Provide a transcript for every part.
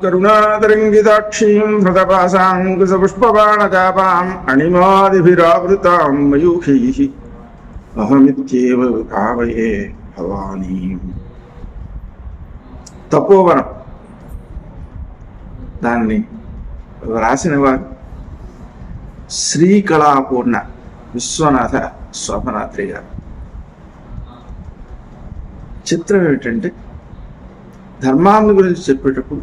కరుణాతరంగితాక్షీం హృతపాశాంకుశపుష్పబాణచాపాం అణిమాదిభిరావృతాం మయూఖైః అహమిత్యేవ భావయే భవానీం. తపోవనం దాన్ని వ్రాసిన వారు శ్రీకళాపూర్ణ విశ్వనాథ శోభనాద్రి గారు. చిత్రం ఏమిటంటే, ధర్మాన్ని గురించి చెప్పేటప్పుడు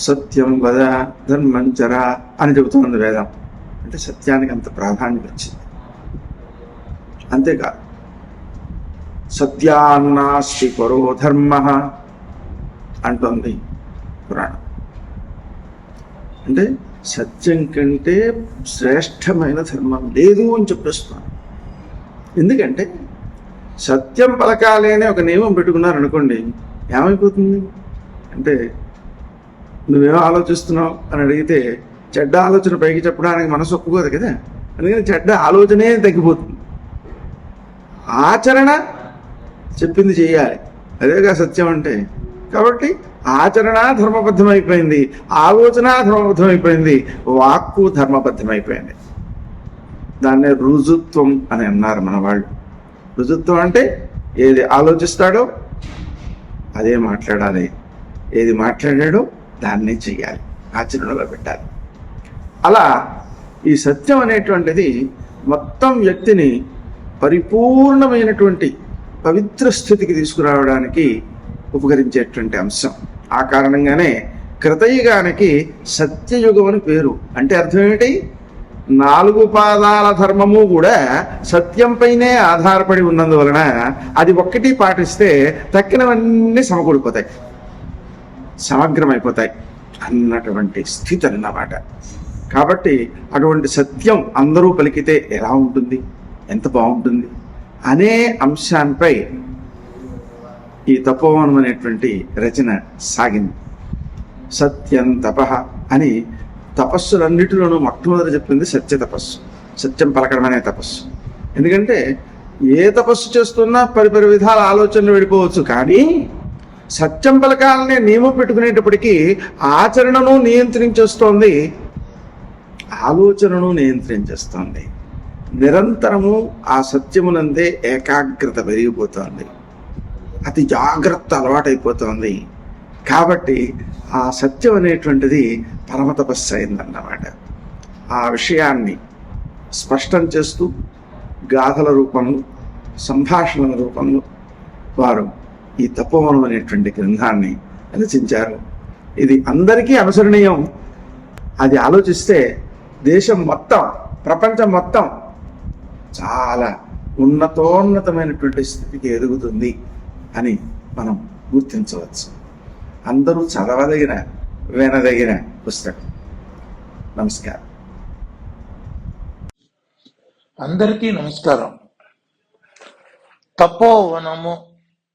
సత్యం వద ధర్మం చర అని చెబుతుంది వేదం. అంటే సత్యానికి అంత ప్రాధాన్యత వచ్చింది. అంతేకాదు, సత్యాన్నాస్తి పరో ధర్మ అంటుంది పురాణం. అంటే సత్యం కంటే శ్రేష్టమైన ధర్మం లేదు అని చెప్పేస్తున్నాను. ఎందుకంటే సత్యం పలకాలి అనే ఒక నియమం పెట్టుకున్నారనుకోండి, ఏమైపోతుంది అంటే, నువ్వేమో ఆలోచిస్తున్నావు అని అడిగితే చెడ్డ ఆలోచన పైకి చెప్పడానికి మనసు ఒప్పుకోదు కదా. అందుకని చెడ్డ ఆలోచనే తగ్గిపోతుంది. ఆచరణ చెప్పింది చేయాలి, అదేగా సత్యం అంటే. కాబట్టి ఆచరణ ధర్మబద్ధమైపోయింది, ఆలోచన ధర్మబద్ధమైపోయింది, వాక్కు ధర్మబద్ధమైపోయింది. దాన్నే రుజుత్వం అని అన్నారు మన వాళ్ళు. రుజుత్వం అంటే ఏది ఆలోచిస్తాడో అదే మాట్లాడాలి, ఏది మాట్లాడాడో దాన్నే చెయ్యాలి, ఆచరణలో పెట్టాలి. అలా ఈ సత్యం అనేటువంటిది మొత్తం వ్యక్తిని పరిపూర్ణమైనటువంటి పవిత్ర స్థితికి తీసుకురావడానికి ఉపకరించేటువంటి అంశం. ఆ కారణంగానే కృతయుగానికి సత్యయుగం అని పేరు. అంటే అర్థం ఏమిటి? 4 పాదాల ధర్మము కూడా సత్యంపైనే ఆధారపడి ఉన్నందువలన అది ఒక్కటి పాటిస్తే తక్కినవన్నీ సమకూడిపోతాయి, సమగ్రమైపోతాయి అన్నటువంటి స్థితి అన్నమాట. కాబట్టి అటువంటి సత్యం అందరూ పలికితే ఎలా ఉంటుంది, ఎంత బాగుంటుంది అనే అంశాన్పై ఈ తపోవనం అనేటువంటి రచన సాగింది. సత్యం తపః అని తపస్సులన్నిటిలోనూ మొట్టమొదటి చెప్పింది సత్య తపస్సు, సత్యం పలకడం అనే తపస్సు. ఎందుకంటే ఏ తపస్సు చేస్తున్నా పరిపరి విధాల ఆలోచనలు వెళ్ళిపోవచ్చు, కానీ సత్యం పలకాలనే నియమం పెట్టుకునేటప్పటికీ ఆచరణను నియంత్రించేస్తోంది, ఆలోచనను నియంత్రించేస్తోంది. నిరంతరము ఆ సత్యమునందే ఏకాగ్రత పెరిగిపోతోంది, అతి జాగ్రత్త అలవాటైపోతోంది. కాబట్టి ఆ సత్యం అనేటువంటిది పరమ తపస్సు అయిందన్నమాట. ఆ విషయాన్ని స్పష్టం చేస్తూ గాథల రూపంలో, సంభాషణల రూపంలో వారు ఈ తపోవనం అనేటువంటి గ్రంథాన్ని రచించారు. ఇది అందరికీ అనుసరణీయం. అది ఆలోచిస్తే దేశం మొత్తం, ప్రపంచం మొత్తం చాలా ఉన్నతోన్నతమైనటువంటి స్థితికి ఎదుగుతుంది అని మనం గుర్తించవచ్చు. అందరూ చదవదగిన, వినదగిన పుస్తకం. నమస్కారం. అందరికీ నమస్కారం. తపోవనము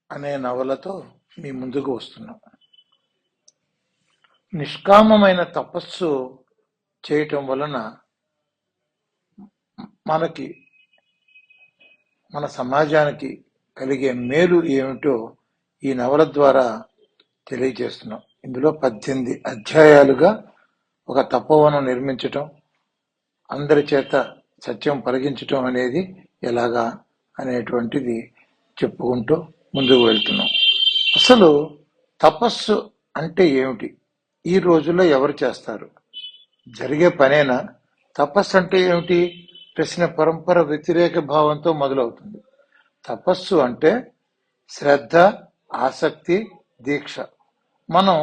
అనే నవలతో మీ ముందుకు వస్తున్నాం. నిష్కామమైన తపస్సు చేయటం వలన మనకి, మన సమాజానికి కలిగే మేలు ఏమిటో ఈ నవల ద్వారా తెలియజేస్తున్నాం. ఇందులో 18 అధ్యాయాలుగా ఒక తపోవనం నిర్మించటం, అందరి చేత సత్యం పలికించటం అనేది ఎలాగా అనేటువంటిది చెప్పుకుంటూ ముందుకు వెళ్తున్నాం. అసలు తపస్సు అంటే ఏమిటి? ఈ రోజుల్లో ఎవరు చేస్తారు? జరిగే పనేనా? తపస్సు అంటే ఏమిటి ప్రశ్న పరంపర వ్యతిరేక భావంతో మొదలవుతుంది. తపస్సు అంటే శ్రద్ధ, ఆసక్తి, దీక్ష. మనం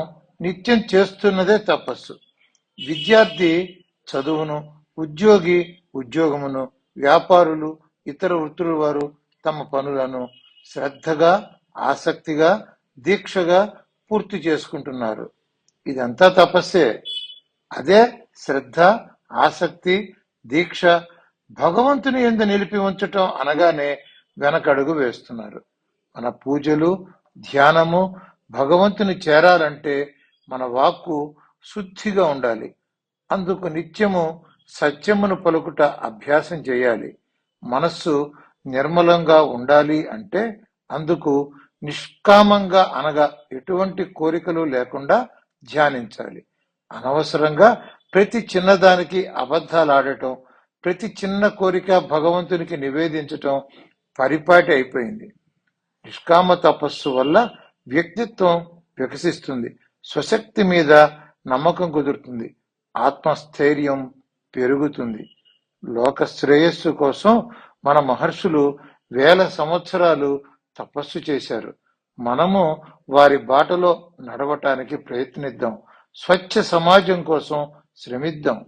నిత్యం చేస్తున్నదే తపస్సు. విద్యార్థి చదువును, ఉద్యోగి ఉద్యోగమును, వ్యాపారులు, ఇతర వృత్తుల వారు తమ పనులను శ్రద్ధగా, ఆసక్తిగా, దీక్షగా పూర్తి చేసుకుంటున్నారు. ఇదంతా తపస్సే. అదే శ్రద్ధ, ఆసక్తి, దీక్ష భగవంతుని యందు నిలిపి ఉంచటం అనగానే వెనకడుగు వేస్తున్నారు. మన పూజలు, ధ్యానము భగవంతుని చేరాలంటే మన వాక్కు శుద్ధిగా ఉండాలి. అందుకు నిత్యము సత్యమును పలుకుట అభ్యాసం చేయాలి. మనస్సు నిర్మలంగా ఉండాలి అంటే అందుకు నిష్కామంగా అనగా ఎటువంటి కోరికలు లేకుండా ధ్యానించాలి. అనవసరంగా ప్రతి చిన్నదానికి అబద్ధాలు ఆడటం, ప్రతి చిన్న కోరిక భగవంతునికి నివేదించటం పరిపాటి అయిపోయింది. నిష్కామ తపస్సు వల్ల వ్యక్తిత్వం వికసిస్తుంది, స్వశక్తి మీద నమ్మకం కుదురుతుంది, ఆత్మస్థైర్యం పెరుగుతుంది. లోక శ్రేయస్సు కోసం మన మహర్షులు వేల సంవత్సరాలు తపస్సు చేశారు. మనము వారి బాటలో నడవటానికి ప్రయత్నిద్దాం. స్వచ్ఛ సమాజం కోసం శ్రమిద్దాం.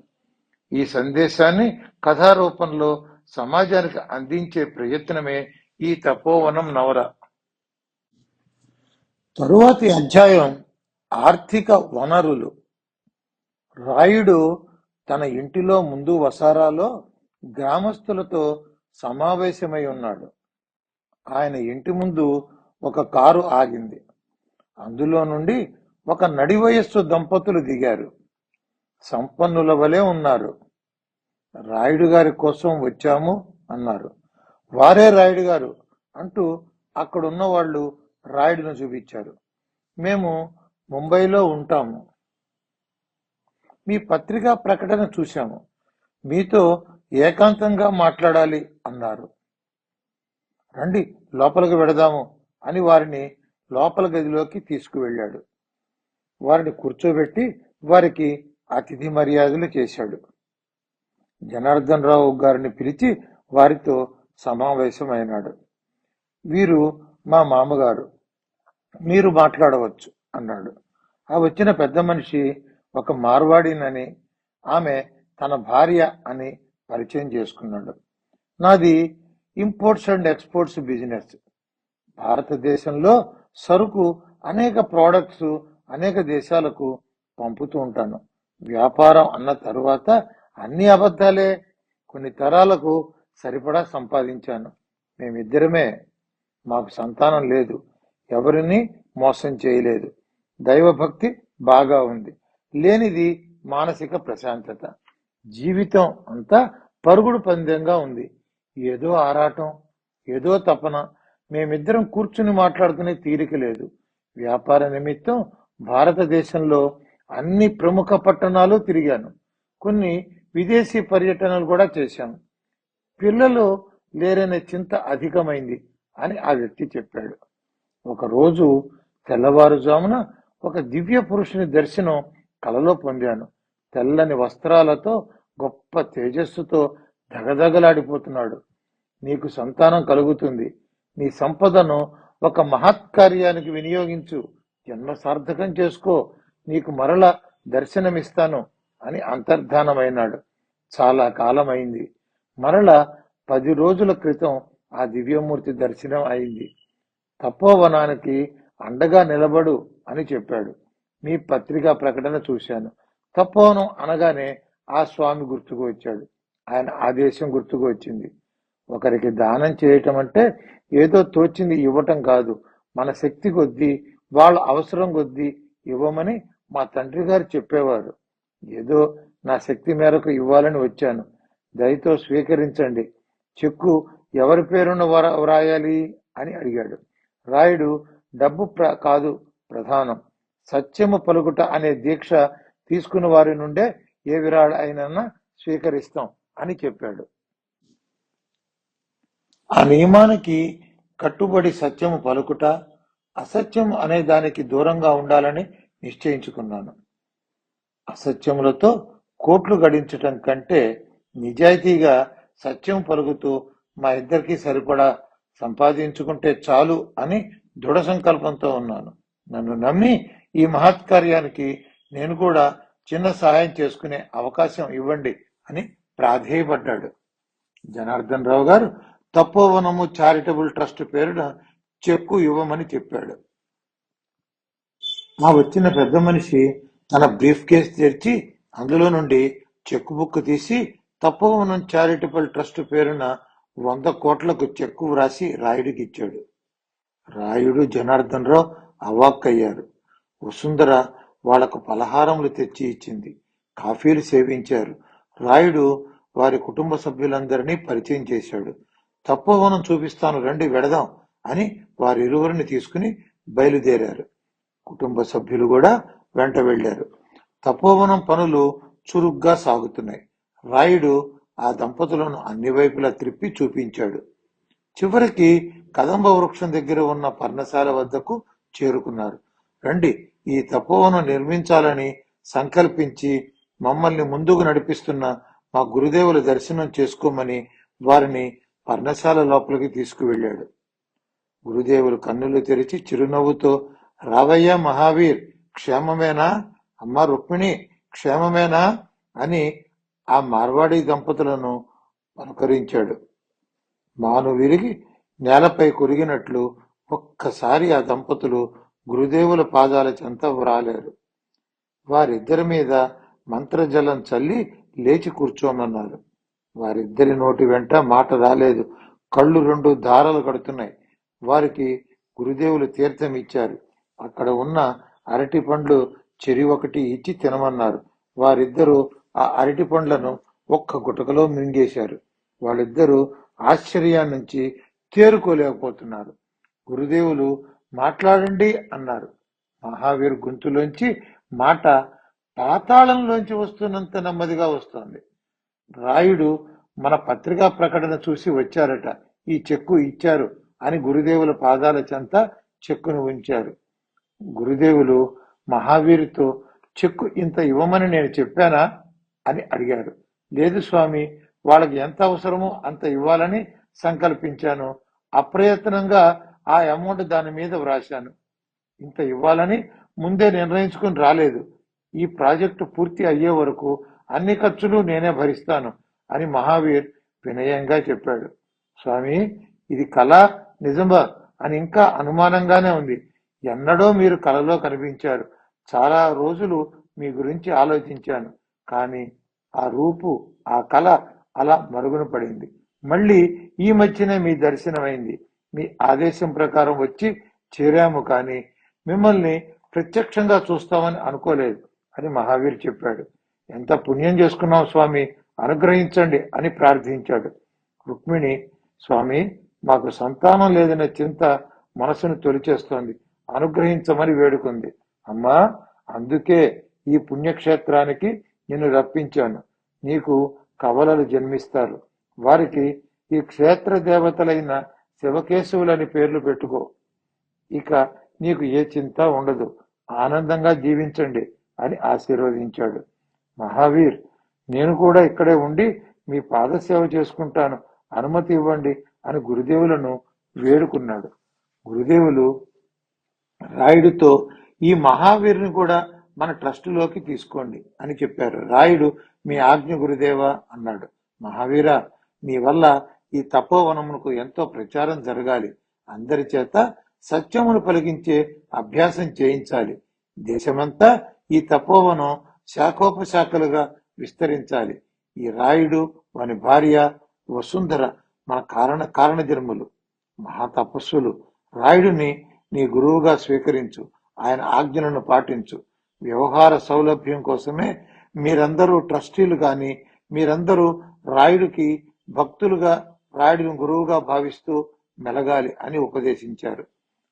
ఈ సందేశాన్ని కథారూపంలో సమాజానికి అందించే ప్రయత్నమే ఈ తపోవనం నవల. తరువాతి అధ్యాయం ఆర్థిక వనరులు. రాయుడు తన ఇంటిలో ముందు వసారాలో గ్రామస్తులతో సమావేశమై ఉన్నాడు. ఆయన ఇంటి ముందు ఒక కారు ఆగింది. అందులో నుండి ఒక నడి వయస్సు దంపతులు దిగారు. సంపన్నుల వలె ఉన్నారు. రాయుడు గారి కోసం వచ్చాము అన్నారు. వారే రాయుడు గారు అంటూ అక్కడున్న వాళ్ళు రాయుడును చూపించారు. మేము ముంబైలో ఉంటాము. మీ పత్రికా ప్రకటన చూశాము. మీతో ఏకాంతంగా మాట్లాడాలి అన్నారు. రండి లోపలికి వెడదాము అని వారిని లోపల గదిలోకి తీసుకువెళ్ళాడు. వారిని కూర్చోబెట్టి వారికి అతిథి మర్యాదలు చేశాడు. జనార్దన్ రావు గారిని పిలిచి వారితో సమావేశమైనాడు. వీరు మా మామగారు, మీరు మాట్లాడవచ్చు అన్నాడు. ఆ వచ్చిన పెద్ద మనిషి ఒక మార్వాడినని, ఆమె తన భార్య అని పరిచయం చేసుకున్నాడు. నాది ఇంపోర్ట్స్ అండ్ ఎక్స్పోర్ట్స్ బిజినెస్. భారతదేశంలో సరుకు అనేక ప్రోడక్ట్స్ అనేక దేశాలకు పంపుతూ ఉంటాను. వ్యాపారం అన్న తరువాత అన్ని అబద్ధాలే. కొన్ని తరాలకు సరిపడా సంపాదించాను. మేమిద్దరమే. మాకు సంతానం లేదు. ఎవరిని మోసం చేయలేదు. దైవభక్తి బాగా ఉంది. లేనిది మానసిక ప్రశాంతత. జీవితం అంతా పరుగుడు పందెంగా ఉంది. ఏదో ఆరాటం, ఏదో తపన. మేమిద్దరం కూర్చుని మాట్లాడుకునే తీరిక లేదు. వ్యాపార నిమిత్తం భారతదేశంలో అన్ని ప్రముఖ పట్టణాలు తిరిగాను. కొన్ని విదేశీ పర్యటనలు కూడా చేశాను. పిల్లలు లేరనే చింత అధికమైంది అని ఆ వ్యక్తి చెప్పాడు. ఒకరోజు తెల్లవారుజామున ఒక దివ్య పురుషుని దర్శనం కలలో పొందాను. తెల్లని వస్త్రాలతో గొప్ప తేజస్సుతో దగదగలాడిపోతున్నాడు. నీకు సంతానం కలుగుతుంది. నీ సంపదను ఒక మహత్కార్యానికి వినియోగించు. జన్మ సార్థకం చేసుకో. నీకు మరల దర్శనమిస్తాను అని అంతర్ధానమైనాడు. చాలా కాలమైంది. మరల 10 రోజుల క్రితం ఆ దివ్యమూర్తి దర్శనం అయింది. తపోవనానికి అండగా నిలబడు అని చెప్పాడు. మీ పత్రికా ప్రకటన చూశాను. తపోవనం అనగానే ఆ స్వామి గుర్తుకు వచ్చాడు. ఆయన ఆదేశం గుర్తుకు వచ్చింది. ఒకరికి దానం చేయటం అంటే ఏదో తోచింది ఇవ్వటం కాదు. మన శక్తి కొద్దీ, వాళ్ళ అవసరం కొద్దీ ఇవ్వమని మా తండ్రి గారు చెప్పేవారు. ఏదో నా శక్తి మేరకు ఇవ్వాలని వచ్చాను. దయతో స్వీకరించండి. చెక్కు ఎవరి పేరున వ్రాయాలి అని అడిగాడు. రాయుడు డబ్బు కాదు ప్రధానం, సత్యము పలుకుట అనే దీక్ష తీసుకున్న వారి నుండే ఏ విరాళ అయినా స్వీకరిస్తాం అని చెప్పాడు. ఆ నియమానికి కట్టుబడి సత్యము పలుకుట, అసత్యం అనే దానికి దూరంగా ఉండాలని నిశ్చయించుకున్నాను. అసత్యములతో కోట్లు గడించటం కంటే నిజాయితీగా సత్యం పలుకుతూ మా ఇద్దరికి సరిపడా సంపాదించుకుంటే చాలు అని దృఢ సంకల్పంతో ఉన్నాను. నన్ను నమ్మి ఈ మహత్కార్యానికి నేను కూడా చిన్న సహాయం చేసుకునే అవకాశం ఇవ్వండి అని ప్రాధేయపడ్డాడు. జనార్దన్ రావు గారు తపోవనము చారిటబుల్ ట్రస్ట్ పేరున చెక్కు ఇవ్వమని చెప్పాడు. మా వచ్చిన పెద్ద మనిషి తన బ్రీఫ్ కేస్ తెరిచి అందులో నుండి చెక్కు బుక్ తీసి తపోవనం చారిటబుల్ ట్రస్ట్ పేరున 100 కోట్లకు చెక్కు వ్రాసి రాయుడికి ఇచ్చాడు. రాయుడు, జనార్దన్ రావు అవాక్కయ్యారు. వసుంధర వాళ్లకు పలహారములు తెచ్చి ఇచ్చింది. కాఫీలు సేవించారు. రాయుడు వారి కుటుంబ సభ్యులందరినీ పరిచయం చేశాడు. తపోవనం చూపిస్తాను, రండి వెడదాం అని వారిరువురిని తీసుకుని బయలుదేరారు. కుటుంబ సభ్యులు కూడా వెంట వెళ్లారు. తపోవనం పనులు చురుగ్గా సాగుతున్నాయి. రాయుడు ఆ దంపతులను అన్ని వైపులా త్రిప్పి చూపించాడు. చివరికి కదంబ వృక్షం దగ్గర ఉన్న పర్ణశాల వద్దకు చేరుకున్నారు. రండి, ఈ తపోవనం నిర్మించాలని సంకల్పించి మమ్మల్ని ముందుకు నడిపిస్తున్న మా గురుదేవుల దర్శనం చేసుకోమని వారిని పర్ణశాల లోపలికి తీసుకువెళ్ళాడు. గురుదేవులు కన్నులు తెరిచి చిరునవ్వుతో, రావయ్యా మహావీర్, క్షేమమేనా? అమ్మ రుక్మిణి, క్షేమమేనా అని ఆ మార్వాడి దంపతులను పలకరించాడు. మాను విరిగి నేలపై కొరిగినట్లు ఒక్కసారి ఆ దంపతులు గురుదేవుల పాదాల చెంత వ్రాలారు. వారిద్దరి మీద మంత్రజలం చల్లి లేచి కూర్చోమన్నారు. వారిద్దరి నోటి వెంట మాట రాలేదు. కళ్ళు రెండు దారాలు కడుతున్నాయి. వారికి గురుదేవులు తీర్థం ఇచ్చారు. అక్కడ ఉన్న అరటి పండ్లు చెరి ఒకటి ఇచ్చి తినమన్నారు. వారిద్దరూ ఆ అరటి పండ్లను ఒక్క గుటకలో మింగేశారు. వాళ్ళిద్దరూ ఆశ్చర్యాన్నించి తేరుకోలేకపోతున్నారు. గురుదేవులు మాట్లాడండి అన్నారు. మహావీర్ గొంతులోంచి మాట పాతాళంలోంచి వస్తున్నంత నెమ్మదిగా వస్తోంది. రాయుడు మన పత్రికా ప్రకటన చూసి వచ్చారట, ఈ చెక్కు ఇచ్చారు అని గురుదేవుల పాదాల చెంత చెక్కును ఉంచారు. గురుదేవులు మహావీరుతో, చెక్కు ఇంత ఇవ్వమని నేను చెప్పానా అని అడిగారు. లేదు స్వామి, వాళ్ళకి ఎంత అవసరమో అంత ఇవ్వాలని సంకల్పించాను. అప్రయత్నంగా ఆ అమౌంట్ దాని మీద వ్రాశాను. ఇంత ఇవ్వాలని ముందే నిర్ణయించుకుని రాలేదు. ఈ ప్రాజెక్టు పూర్తి అయ్యే వరకు అన్ని ఖర్చులు నేనే భరిస్తాను అని మహావీర్ వినయంగా చెప్పాడు. స్వామి, ఇది కళ నిజమా అని ఇంకా అనుమానంగానే ఉంది. ఎన్నడో మీరు కలలో కనిపించారు. చాలా రోజులు మీ గురించి ఆలోచించాను. కానీ ఆ రూపు, ఆ కళ అలా మరుగున పడింది. మళ్ళీ ఈ మధ్యనే మీ దర్శనమైంది. మీ ఆదేశం ప్రకారం వచ్చి చేరాము, కానీ మిమ్మల్ని ప్రత్యక్షంగా చూస్తామని అనుకోలేదు అని మహావీర్ చెప్పాడు. ఎంత పుణ్యం చేసుకున్నాం స్వామి, అనుగ్రహించండి అని ప్రార్థించాడు. రుక్మిణి, స్వామి, మాకు సంతానం లేదనే చింత మనసును తొలిచేస్తోంది, అనుగ్రహించమని వేడుకుంది. అమ్మా, అందుకే ఈ పుణ్యక్షేత్రానికి నిన్ను రప్పించాను. నీకు కవలలు జన్మిస్తారు. వారికి ఈ క్షేత్ర దేవతలైన శివకేశవులని పేర్లు పెట్టుకో. ఇక నీకు ఏ చింత ఉండదు. ఆనందంగా జీవించండి అని ఆశీర్వదించాడు. మహావీర్, నేను కూడా ఇక్కడే ఉండి మీ పాదసేవ చేసుకుంటాను, అనుమతి ఇవ్వండి అని గురుదేవులను వేడుకున్నాడు. గురుదేవులు రాయుడితో, ఈ మహావీరుని కూడా మన ట్రస్టులోకి తీసుకోండి అని చెప్పారు. రాయుడు, మీ ఆజ్ఞ గురుదేవా అన్నాడు. మహావీర, నీ వల్ల ఈ తపోవనమునకు ఎంతో ప్రచారం జరగాలి. అందరి చేత సత్యమును పలికించే అభ్యాసం చేయించాలి. దేశమంతా ఈ తపోవనం శాఖోపశాఖలుగా విస్తరించాలి. ఈ రాయుడు, వాని భార్య వసుంధర మన కారణ జన్ములు, మహాతపస్సులు. రాయుడిని నీ గురువుగా స్వీకరించు, ఆయన ఆజ్ఞలను పాటించు. వ్యవహార సౌలభ్యం కోసమే మీరందరూ ట్రస్టీలు కానీ మీరందరూ రాయుడికి భక్తులుగా, రాయుడిని గురువుగా భావిస్తూ మెలగాలి అని ఉపదేశించారు.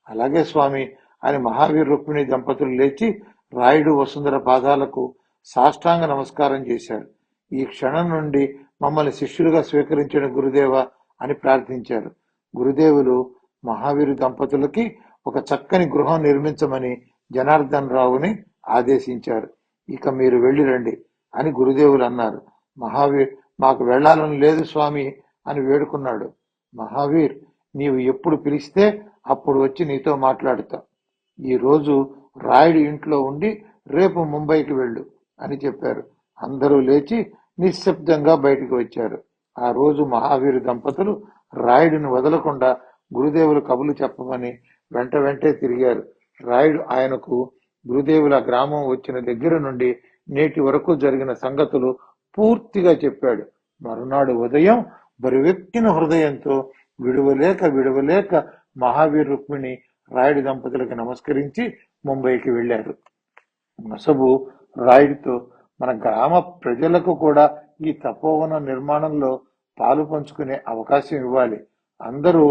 అలాగే స్వామి అని మహావీర్ రుక్మిణి దంపతులు లేచి రాయుడు వసుంధర పాదాలకు సాష్టాంగ నమస్కారం చేశారు. ఈ క్షణం నుండి మమ్మల్ని శిష్యులుగా స్వీకరించిన గురుదేవ అని ప్రార్థించారు. గురుదేవులు మహావీరు దంపతులకి ఒక చక్కని గృహం నిర్మించమని జనార్దన్ రావుని ఆదేశించారు. ఇక మీరు వెళ్ళి రండి అని గురుదేవులు అన్నారు. మహావీర్, మాకు వెళ్లాలని లేదు స్వామి అని వేడుకున్నాడు. మహావీర్, నీవు ఎప్పుడు పిలిస్తే అప్పుడు వచ్చి నీతో మాట్లాడుతా. ఈ రోజు రాయుడి ఇంట్లో ఉండి రేపు ముంబైకి వెళ్ళు అని చెప్పారు. అందరూ లేచి నిశ్శబ్దంగా బయటికి వచ్చారు. ఆ రోజు మహావీరు దంపతులు రాయుడిని వదలకుండా గురుదేవులు కబులు చెప్పమని వెంటే తిరిగారు. రాయుడు ఆయనకు గురుదేవుల గ్రామం వచ్చిన దగ్గర నుండి నేటి వరకు జరిగిన సంగతులు పూర్తిగా చెప్పాడు. మరునాడు ఉదయం బరువెక్కిన హృదయంతో విడవలేక మహావీర్ రుక్మిణి రాయుడి దంపతులకు నమస్కరించి ముంబైకి వెళ్లారు. నొసబు రాయుడితో, మన గ్రామ ప్రజలకు కూడా ఈ తపోవన నిర్మాణంలో పాలు పంచుకునే అవకాశం ఇవ్వాలి. అందరూ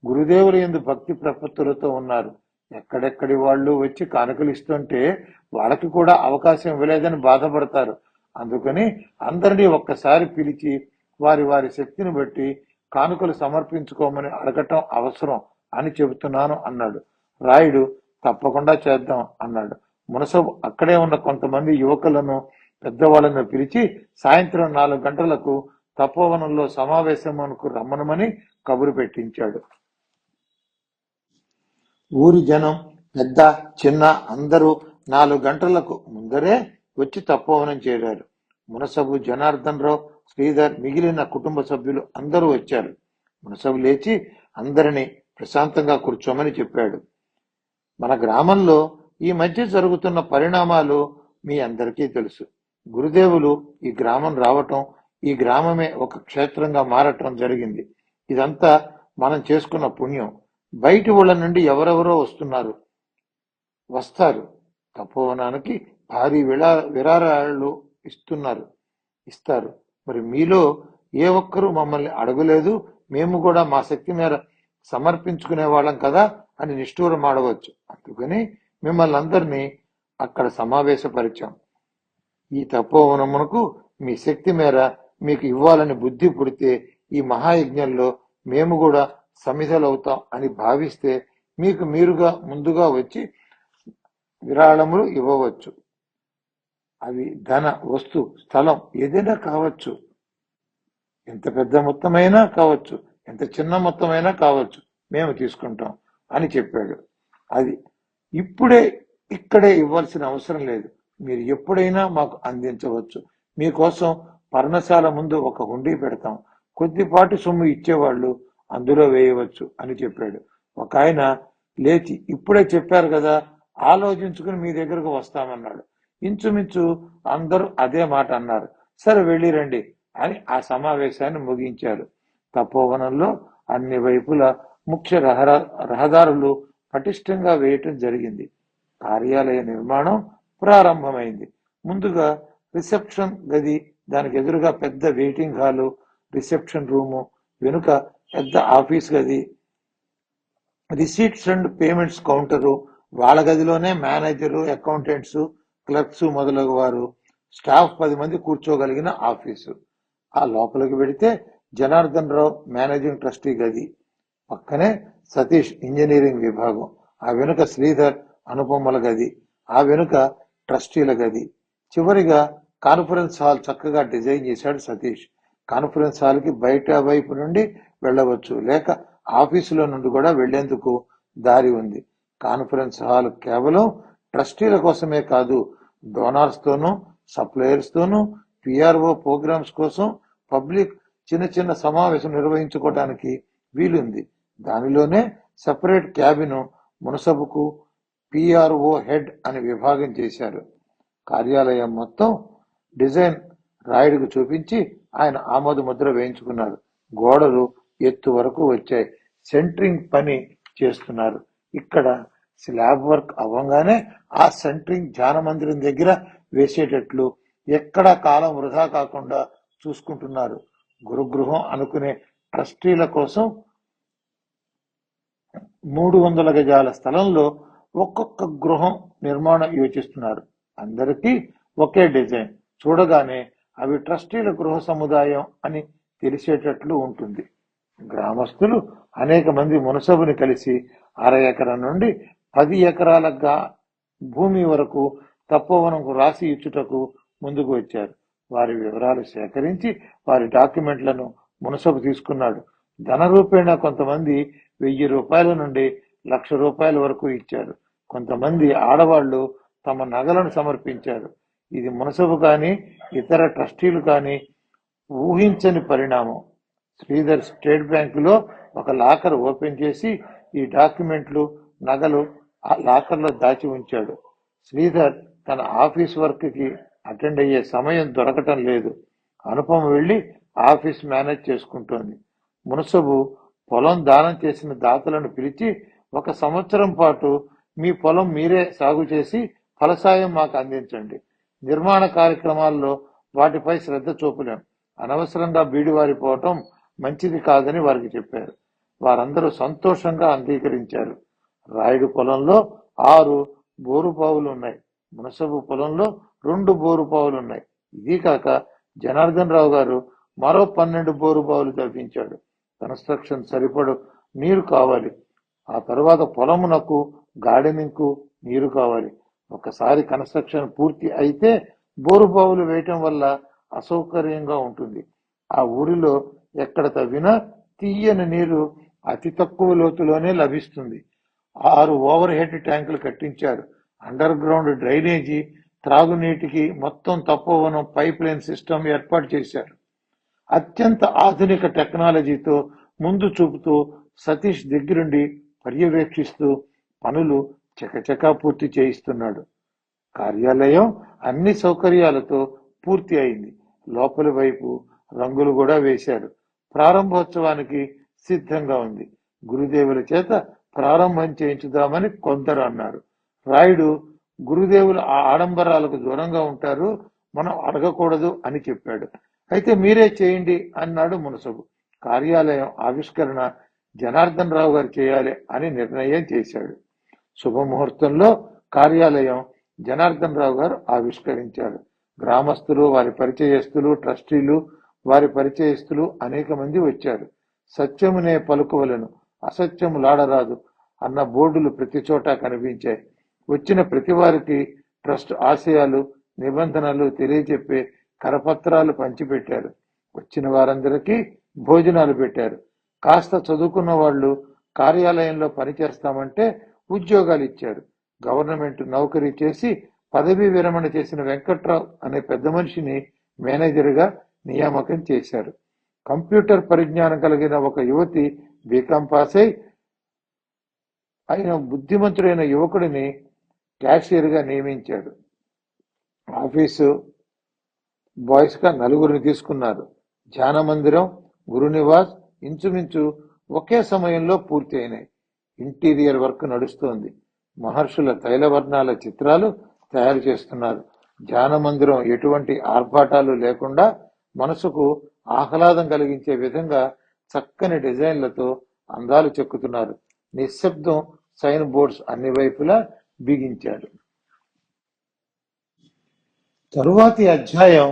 గురుదేవుల యందు భక్తి ప్రపత్తులతో ఉన్నారు. ఎక్కడెక్కడి వాళ్ళు వచ్చి కానుకలు ఇస్తుంటే వాళ్ళకి కూడా అవకాశం ఇవ్వలేదని బాధపడతారు. అందుకని అందరినీ ఒక్కసారి పిలిచి వారి వారి శక్తిని బట్టి కానుకలు సమర్పించుకోమని అడగటం అవసరం అని చెబుతున్నాను అన్నాడు. రాయుడు తప్పకుండా చేద్దాం అన్నాడు. మునసబు అక్కడే ఉన్న కొంతమంది యువకులను పెద్దవాళ్ళను పిలిచి సాయంత్రం 4 గంటలకు తపోవనంలో సమావేశమునకు రమ్మనమని కబురు పెట్టించాడు. ఊరి జనం పెద్ద చిన్న అందరూ 4 గంటలకు ముందరే వచ్చి తపోవనం చేరారు. మునసబు, జనార్దన్ రావు, శ్రీధర్, మిగిలిన కుటుంబ సభ్యులు అందరూ వచ్చారు. మునసబు లేచి అందరినీ ప్రశాంతంగా కూర్చోమని చెప్పాడు. మన గ్రామంలో ఈ మధ్య జరుగుతున్న పరిణామాలు మీ అందరికీ తెలుసు. గురుదేవులు ఈ గ్రామం రావటం, ఈ గ్రామమే ఒక క్షేత్రంగా మారటం జరిగింది. ఇదంతా మనం చేసుకున్న పుణ్యం. బయటి ఊళ్ళ నుండి ఎవరెవరో వస్తారు. తపోవనానికి భారీ విరాళాలు ఇస్తారు. మరి మీలో ఏ ఒక్కరూ మమ్మల్ని అడగలేదు, మేము కూడా మా శక్తి మేర సమర్పించుకునే వాళ్ళం కదా అని నిష్ఠూరం ఆడవచ్చు. అందుకని మిమ్మల్ని అందరినీ అక్కడ సమావేశపరిచాం. ఈ తపోవనమునకు మీ శక్తి మేర మీకు ఇవ్వాలని బుద్ధి పుడితే ఈ మహాయజ్ఞంలో మేము కూడా సమిధలవుతాం అని భావిస్తే మీకు మీరుగా ముందుగా వచ్చి విరాళములు ఇవ్వవచ్చు. అవి ధన, వస్తు, స్థలం ఏదైనా కావచ్చు. ఎంత పెద్ద మొత్తమైనా కావచ్చు, ఎంత చిన్న మొత్తమైనా కావచ్చు, మేము తీసుకుంటాం అని చెప్పాడు. అది ఇక్కడే ఇవ్వాల్సిన అవసరం లేదు. మీరు ఎప్పుడైనా మాకు అందించవచ్చు. మీకోసం పర్ణశాల ముందు ఒక హుండీ పెడతాం. కొద్దిపాటి సొమ్ము ఇచ్చేవాళ్ళు అందులో వేయవచ్చు అని చెప్పాడు. ఒక ఆయన లేచి, ఇప్పుడే చెప్పారు కదా, ఆలోచించుకుని మీ దగ్గరకు వస్తామన్నాడు. ఇంచుమించు అందరూ అదే మాట అన్నారు. సరే వెళ్ళిరండి అని ఆ సమావేశాన్ని ముగించారు. తపోవనంలో అన్ని వైపుల ముఖ్య రహదారులు పటిష్టంగా వేయటం జరిగింది. కార్యాలయ నిర్మాణం ప్రారంభమైంది. ముందుగా రిసెప్షన్ గది, దానికి ఎదురుగా పెద్ద వెయిటింగ్ హాలు, రిసెప్షన్ రూము, వెనుక పెద్ద ఆఫీస్ గది, రిసీట్స్ అండ్ పేమెంట్స్ కౌంటరు, వాళ్ళ గదిలోనే మేనేజరు, అకౌంటెంట్స్, క్లర్క్స్ మొదలగు వారు, స్టాఫ్ 10 మంది కూర్చోగలిగిన ఆఫీసు. ఆ లోపలికి వెడితే జనార్దన్ రావు మేనేజింగ్ ట్రస్టీ గది, పక్కనే సతీష్ ఇంజనీరింగ్ విభాగం, ఆ వెనుక శ్రీధర్ అనుపమల గది, ఆ వెనుక ట్రస్టీల గది, చివరిగా కాన్ఫరెన్స్ హాల్ చక్కగా డిజైన్ చేశాడు సతీష్. కాన్ఫరెన్స్ హాల్ కి బయట వైపు నుండి వెళ్ళవచ్చు, లేక ఆఫీసులో నుండి కూడా వెళ్లేందుకు దారి ఉంది. కాన్ఫరెన్స్ హాల్ కేవలం ట్రస్టీల కోసమే కాదు, డోనార్స్ తోనూ, సప్లయర్స్ తోనూ, పిఆర్ఓ ప్రోగ్రామ్స్ కోసం, పబ్లిక్ చిన్న చిన్న సమావేశం నిర్వహించుకోవడానికి వీలుంది. దానిలోనే సెపరేట్ క్యాబిన్ మునసబుకు పిఆర్ఓ హెడ్ అని విభాగం చేశారు. కార్యాలయం మొత్తం డిజైన్ రాయుడికి చూపించి ఆయన ఆమోద ముద్ర వేయించుకున్నారు. గోడలు ఎత్తు వరకు వచ్చాయి. సెంట్రింగ్ పని చేస్తున్నారు. ఇక్కడ స్లాబ్ వర్క్ అవ్వగానే ఆ సెంట్రింగ్ ధ్యాన మందిరం దగ్గర వేసేటట్లు ఎక్కడా కాలం వృధా కాకుండా చూసుకుంటున్నారు. గురుగృహం అనుకునే ట్రస్టీల కోసం 300 గజాల స్థలంలో ఒక్కొక్క గృహం నిర్మాణం యోచిస్తున్నారు. అందరికీ ఒకే డిజైన్. చూడగానే అవి ట్రస్టీల గృహ సముదాయం అని తెలిసేటట్లు ఉంటుంది. గ్రామస్తులు అనేక మంది మునసబుని కలిసి 1/2 ఎకరం నుండి 10 ఎకరాల భూమి వరకు తపోవనంకు రాసి ఇచ్చుటకు ముందుకు వచ్చారు. వారి వివరాలు సేకరించి వారి డాక్యుమెంట్లను మునసబు తీసుకున్నాడు. ధన రూపేణా కొంతమంది 1000 రూపాయల నుండి 1,00,000 రూపాయల వరకు ఇచ్చారు. కొంతమంది ఆడవాళ్లు తమ నగలను సమర్పించారు. ఇది మునసబు కానీ ఇతర ట్రస్టీలు కానీ ఊహించని పరిణామం. శ్రీధర్ స్టేట్ బ్యాంకులో ఒక లాకర్ ఓపెన్ చేసి ఈ డాక్యుమెంట్లు, నగలు ఆ లాకర్లో దాచి ఉంచాడు. శ్రీధర్ తన ఆఫీస్ వర్క్ కి అటెండ్ అయ్యే సమయం దొరకటం లేదు. అనుపమ వెళ్లి ఆఫీస్ మేనేజ్ చేసుకుంటోంది. మునసబు పొలం దానం చేసిన దాతలను పిలిచి 1 సంవత్సరం పాటు మీ పొలం మీరే సాగు చేసి ఫలసాయం మాకు అందించండి. నిర్మాణ కార్యక్రమాల్లో వాటిపై శ్రద్ధ చూపలేం. అనవసరంగా బీడివారిపోవటం మంచిది కాదని వారికి చెప్పారు. వారందరూ సంతోషంగా అంగీకరించారు. రాయుడు పొలంలో 6 బోరుబావులు ఉన్నాయి. మునసబు పొలంలో 2 బోరుబావులున్నాయి. ఇది కాక జనార్దన్ రావు గారు మరో 12 బోరుబావులు తవ్వించాడు. కన్స్ట్రక్షన్ సరిపడు నీరు కావాలి. ఆ తర్వాత పొలమునకు గార్డెనింగ్ కు నీరు కావాలి. ఒకసారి కన్స్ట్రక్షన్ పూర్తి అయితే బోరుబావులు వేయటం వల్ల అసౌకర్యంగా ఉంటుంది. ఆ ఊరిలో ఎక్కడ తవ్వినా తీయని నీరు అతి తక్కువ లోతులోనే లభిస్తుంది. 6 ఓవర్ హెడ్ ట్యాంకులు కట్టించారు. అండర్ గ్రౌండ్ డ్రైనేజీ, త్రాగునీటికి మొత్తం తపోవనం పైప్ లైన్ సిస్టమ్ ఏర్పాటు చేశారు. అత్యంత ఆధునిక టెక్నాలజీతో ముందు చూపుతూ సతీష్ దగ్గరుండి పర్యవేక్షిస్తూ పనులు చకచకా పూర్తి చేయిస్తున్నాడు. కార్యాలయం అన్ని సౌకర్యాలతో పూర్తి అయింది. లోపలి వైపు రంగులు కూడా వేశారు. ప్రారంభోత్సవానికి సిద్ధంగా ఉంది. గురుదేవుల చేత ప్రారంభం చేయించుదామని కొందరు అన్నారు. రాయుడు గురుదేవులు ఆ ఆడంబరాలకు దూరంగా ఉంటారు, మనం అడగకూడదు అని చెప్పాడు. అయితే మీరే చేయండి అన్నాడు మునసబు. కార్యాలయం ఆవిష్కరణ జనార్దన్ రావు గారు చేయాలి అని నిర్ణయం చేశాడు. శుభముహూర్తంలో కార్యాలయం జనార్దన్ రావు గారు ఆవిష్కరించారు. గ్రామస్తులు, వారి పరిచయస్తులు, ట్రస్టీలు, వారి పరిచయస్తులు అనేక మంది వచ్చారు. సత్యమునే పలుకువలను, అసత్యములాడరాదు అన్న బోర్డులు ప్రతి చోట కనిపించాయి. వచ్చిన ప్రతి వారికి ట్రస్ట్ ఆశయాలు, నిబంధనలు తెలియజెప్పే కరపత్రాలు పంచిపెట్టారు. వచ్చిన వారందరికీ భోజనాలు పెట్టారు. కాస్త చదువుకున్న వాళ్ళు కార్యాలయంలో పనిచేస్తామంటే ఉద్యోగాలు ఇచ్చారు. గవర్నమెంట్ నౌకరీ చేసి పదవీ విరమణ చేసిన వెంకట్రావు అనే పెద్ద మనిషిని మేనేజర్గా నియామకం చేశారు. కంప్యూటర్ పరిజ్ఞానం కలిగిన ఒక యువతి బీకాం పాస్ అయిన బుద్ధిమంతుడైన యువకుడిని క్యాషియర్గా నియమించాడు. ఆఫీసు బాయ్స్ గా 4 తీసుకున్నారు. ధ్యాన మందిరం, గురునివాస్ ఇంచుమించు ఒకే సమయంలో పూర్తి అయినాయి. ఇంటీరియర్ వర్క్ నడుస్తోంది. మహర్షుల తైలవర్ణాల చిత్రాలు తయారు చేస్తున్నారు. ధ్యాన మందిరం ఎటువంటి ఆర్భాటాలు లేకుండా మనసుకు ఆహ్లాదం కలిగించే విధంగా చక్కని డిజైన్లతో అందాలు చెక్కుతున్నారు. నిశ్శబ్దం సైన్ బోర్డ్స్ అన్ని వైపులా బిగించాడు. తరువాతి అధ్యాయం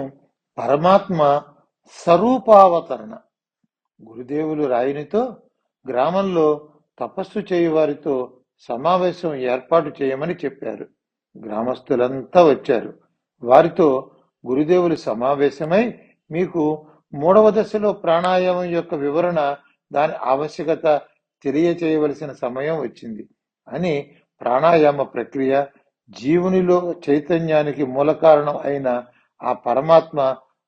పరమాత్మ స్వరూపావతరణ. గురుదేవులు రాయునితో గ్రామంలో తపస్సు చేయువారితో సమావేశం ఏర్పాటు చేయమని చెప్పారు. గ్రామస్తులంతా వచ్చారు. వారితో గురుదేవులు సమావేశమై మీకు 3వ దశలో ప్రాణాయామం యొక్క వివరణ, దాని ఆవశ్యకత తెలియచేయవలసిన సమయం వచ్చింది అని ప్రాణాయామ ప్రక్రియ, జీవునిలో చైతన్యానికి మూల కారణం అయిన ఆ పరమాత్మ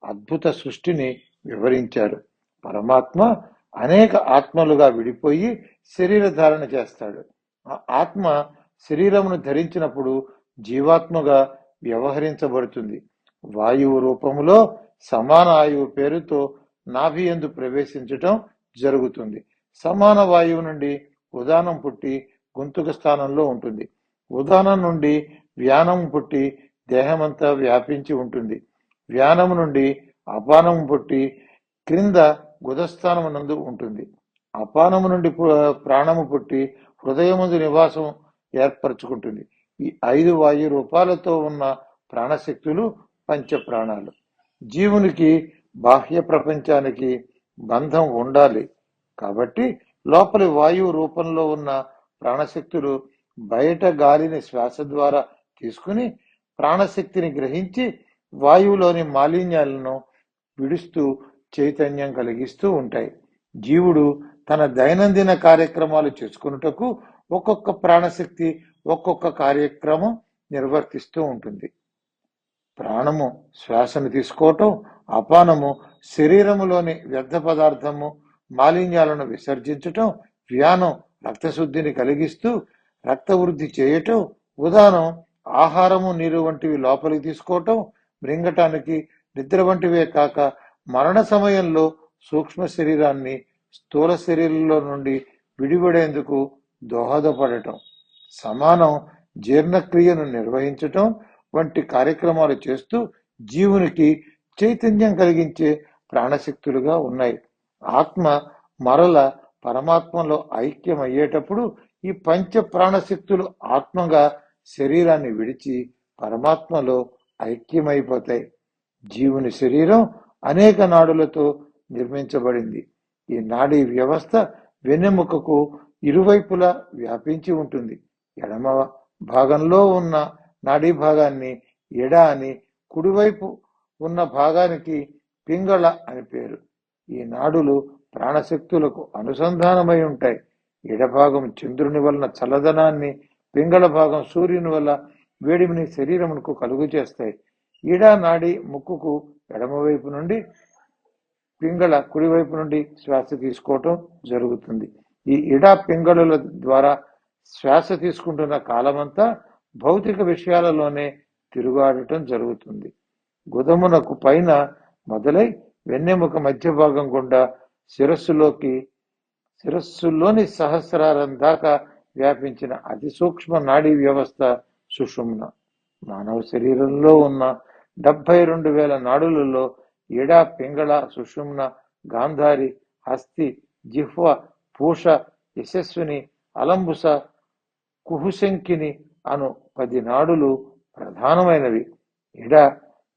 అద్భుత సృష్టిని వివరించారు. పరమాత్మ అనేక ఆత్మలుగా విడిపోయి శరీర ధారణ చేస్తాడు. ఆ ఆత్మ శరీరమును ధరించినప్పుడు జీవాత్మగా వ్యవహరించబడుతుంది. వాయువు రూపములో సమాన ఆయువు పేరుతో నాభియందు ప్రవేశించటం జరుగుతుంది. సమాన వాయువు నుండి ఉదానం పుట్టి గొంతుక స్థానంలో ఉంటుంది. ఉదానం నుండి వ్యానం పుట్టి దేహమంతా వ్యాపించి ఉంటుంది. వ్యానం నుండి అపానం పుట్టి క్రింద గుదస్థానము నందు ఉంటుంది. అపానము నుండి ప్రాణము పుట్టి హృదయముందు నివాసం ఏర్పరచుకుంటుంది. ఈ 5 వాయు రూపాలతో ఉన్న ప్రాణశక్తులు పంచప్రాణాలు. జీవునికి బాహ్య ప్రపంచానికి బంధం ఉండాలి కాబట్టి లోపలి వాయువు రూపంలో ఉన్న ప్రాణశక్తులు బయట గాలిని శ్వాస ద్వారా తీసుకుని ప్రాణశక్తిని గ్రహించి వాయువులోని మాలిన్యాలను విడుస్తూ చైతన్యం కలిగిస్తూ ఉంటాయి. జీవుడు తన దైనందిన కార్యక్రమాలు చేసుకున్నటకు ఒక్కొక్క ప్రాణశక్తి ఒక్కొక్క కార్యక్రమం నిర్వర్తిస్తూ ఉంటుంది. ప్రాణము శ్వాసను తీసుకోవటం, అపానము శరీరములోని వ్యర్థ పదార్థము మాలిన్యాలను విసర్జించటం, వ్యానం రక్తశుద్ధిని కలిగిస్తూ రక్త వృద్ధి చేయటం, ఉదానం ఆహారము నీరు వంటివి లోపలికి తీసుకోవటం, మృంగటానికి నిద్ర వంటివే కాక మరణ సమయంలో సూక్ష్మ శరీరాన్ని స్థూల శరీరంలో నుండి విడిపడేందుకు దోహదపడటం, సమానం జీర్ణక్రియను నిర్వహించటం వంటి కార్యక్రమాలు చేస్తూ జీవునికి చైతన్యం కలిగించే ప్రాణశక్తులుగా ఉన్నాయి. ఆత్మ మరల పరమాత్మలో ఐక్యమయ్యేటప్పుడు ఈ పంచ ప్రాణశక్తులు ఆత్మగా శరీరాన్ని విడిచి పరమాత్మలో ఐక్యమైపోతాయి. జీవుని శరీరం అనేక నాడులతో నిర్మించబడింది. ఈ నాడీ వ్యవస్థ వెన్నెముకకు ఇరువైపులా వ్యాపించి ఉంటుంది. ఎడమ భాగంలో ఉన్న నాడీ భాగాన్ని ఎడ అని, కుడివైపు ఉన్న భాగానికి పింగళ అని పేరు. ఈ నాడులు ప్రాణశక్తులకు అనుసంధానమై ఉంటాయి. ఎడభాగం చంద్రుని వలన చల్లదనాన్ని, పింగళ భాగం సూర్యుని వల్ల వేడిమిని శరీరమునకు కలుగు చేస్తాయి. ఈడ నాడి ముక్కుకు ఎడమవైపు నుండి, పింగళ కుడివైపు నుండి శ్వాస తీసుకోవటం జరుగుతుంది. ఈ ఇడా పింగళుల ద్వారా శ్వాస తీసుకుంటున్న కాలమంతా భౌతిక విషయాలలోనే తిరుగాడటం జరుగుతుంది. గుదమునకు పైన మొదలై వెన్నెముక మధ్య భాగం గుండా శిరస్సులోని సహస్రారం దాకా వ్యాపించిన అతి సూక్ష్మ నాడీ వ్యవస్థ సుషుమ్న. మానవ శరీరంలో ఉన్న 72,000 నాడులలో ఎడ, పింగళ, సుషుమ్న, గాంధారి, హస్తి, జిహ్వ, పూష, యశస్విని, అలంబుస, కుహుశంకిని అను 10 నాడులు ప్రధానమైనవి. ఎడ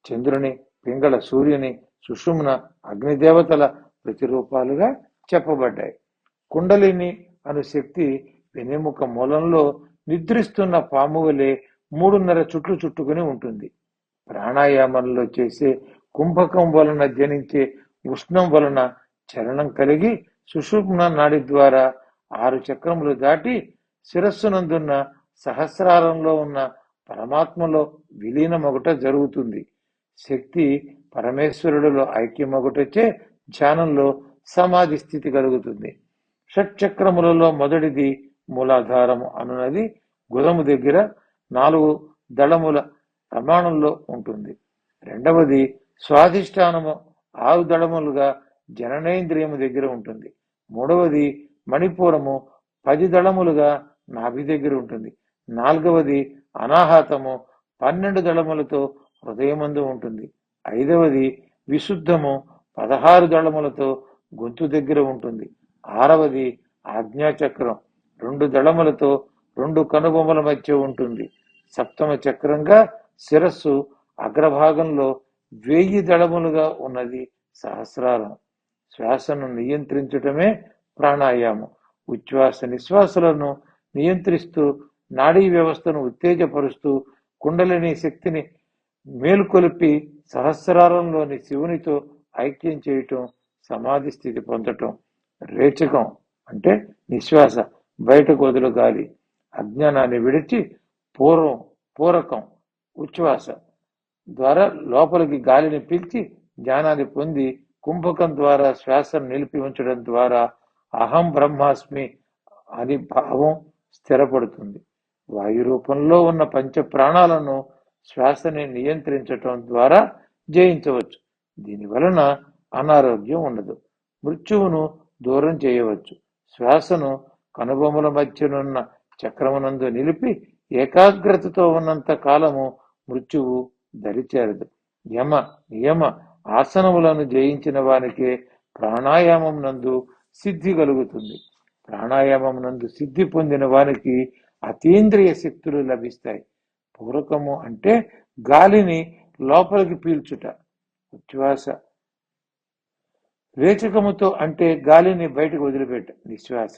చంద్రుని, పింగళ సూర్యుని, సుషుమ్న అగ్నిదేవతల ప్రతిరూపాలుగా చెప్పబడ్డాయి. కుండలిని అను శక్తి వెన్నెముక మూలంలో నిద్రిస్తున్న పాము వలె 3.5 చుట్లు చుట్టుకుని ఉంటుంది. ప్రాణాయామంలో చేసే కుంభకం వలన జనించే ఉష్ణం వలన చలనం కలిగి సుషుమ్న నాడి ద్వారా 6 చక్రములు దాటి శిరస్సునందున్న సహస్రారంలో ఉన్న పరమాత్మలో విలీనమొగట జరుగుతుంది. శక్తి పరమేశ్వరుడిలో ఐక్యమొగటచే ధ్యానంలో సమాధి స్థితి కలుగుతుంది. షట్చక్రములలో మొదటిది మూలాధారము అనున్నది గుదము దగ్గర 4 దళముల ప్రమాణంలో ఉంటుంది. రెండవది స్వాధిష్టానము 6 దళములుగా జననేంద్రియము దగ్గర ఉంటుంది. మూడవది మణిపూరము 10 దళములుగా నాభి దగ్గర ఉంటుంది. నాలుగవది అనాహతము 12 దళములతో హృదయమందు ఉంటుంది. ఐదవది విశుద్ధము 16 దళములతో గొంతు దగ్గర ఉంటుంది. ఆరవది ఆజ్ఞాచక్రం 2 దళములతో 2 కనుబొమ్మల మధ్య ఉంటుంది. సప్తమ చక్రంగా శిరస్సు అగ్రభాగంలో 1000 దళములుగా ఉన్నది సహస్రారం. శ్వాసను నియంత్రించటమే ప్రాణాయామం. ఉచ్ఛ్వాస నిశ్వాసలను నియంత్రిస్తూ నాడీ వ్యవస్థను ఉత్తేజపరుస్తూ కుండలిని శక్తిని మేలుకొలిపి సహస్రారంలోని శివునితో ఐక్యం చేయటం సమాధి స్థితి పొందటం. రేచకం అంటే నిశ్వాస, బయటకు వదులు గాలి. అజ్ఞానాన్ని విడిచి పూరకం ఉచ్ఛ్వాస ద్వారా లోపలికి గాలిని పీల్చి జ్ఞానాన్ని పొంది కుంభకం ద్వారా శ్వాసను నిలిపి ఉంచడం ద్వారా అహం బ్రహ్మాస్మి అని భావం స్థిరపడుతుంది. వాయు రూపంలో ఉన్న పంచ ప్రాణాలను శ్వాసని నియంత్రించటం ద్వారా జయించవచ్చు. దీని వలన అనారోగ్యం ఉండదు. మృత్యువును దూరం చేయవచ్చు. శ్వాసను కనుబొమ్మల మధ్యనున్న చక్రమునందు నిలిపి ఏకాగ్రతతో ఉన్నంత కాలము మృత్యువు దరిచేరదు. యమ నియమ ఆసనములను జయించిన వానికే ప్రాణాయామం నందు సిద్ధి కలుగుతుంది. ప్రాణాయామం నందు సిద్ధి పొందిన వానికి అతీంద్రియ శక్తులు లభిస్తాయి. పూరకము అంటే గాలిని లోపలికి పీల్చుట, ఉచ్ఛ్వాస. రేచకముతో అంటే గాలిని బయటకు వదిలిపెట్ట, నిశ్వాస.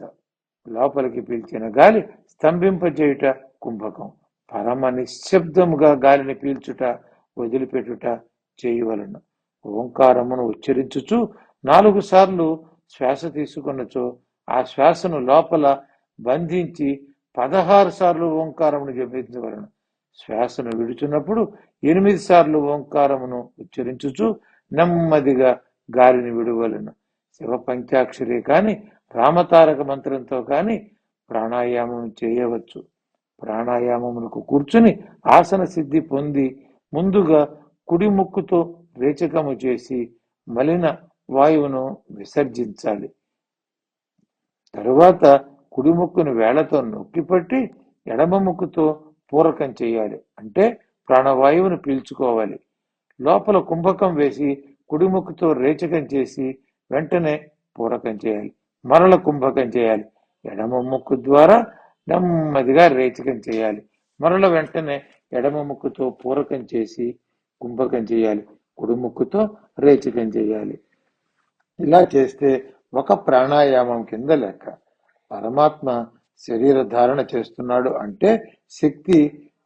లోపలికి పీల్చిన గాలి స్తంభింపజేయుట కుంభకం. పరమ నిశ్శబ్దముగా గాలిని పీల్చుట, వదిలిపెట్టుట చేయవలను. ఓంకారమును ఉచ్చరించుచు 4 సార్లు శ్వాస తీసుకున్నచో ఆ శ్వాసను లోపల బంధించి 16 సార్లు ఓంకారమును జపించవలను. శ్వాసను విడుచున్నప్పుడు 8 సార్లు ఓంకారమును ఉచ్చరించుచు నెమ్మదిగా గాలిని విడువలను. శివ పంచాక్షరి కాని రామతారక మంత్రంతో కాని ప్రాణాయామం చేయవచ్చు. ప్రాణాయామమునకు కూర్చుని ఆసన సిద్ధి పొంది ముందుగా కుడి ముక్కుతో రేచకము చేసి మలిన వాయువును విసర్జించాలి. తరువాత కుడి ముక్కును వేళ్లతో నొక్కిపట్టి ఎడమ ముక్కుతో పూరకం చేయాలి. అంటే ప్రాణవాయువును పీల్చుకోవాలి. లోపల కుంభకం వేసి కుడి ముక్కుతో రేచకం చేసి వెంటనే పూరకం చేయాలి. మరల కుంభకం చేయాలి. ఎడమ ముక్కు ద్వారా నెమ్మదిగా రేచకం చేయాలి. మరల వెంటనే ఎడమ ముక్కుతో పూరకం చేసి కుంభకం చేయాలి. కుడి ముక్కుతో రేచకం చేయాలి. ఇలా చేస్తే ఒక ప్రాణాయామం కింద లెక్క. పరమాత్మ శరీర ధారణ చేస్తున్నాడు అంటే శక్తి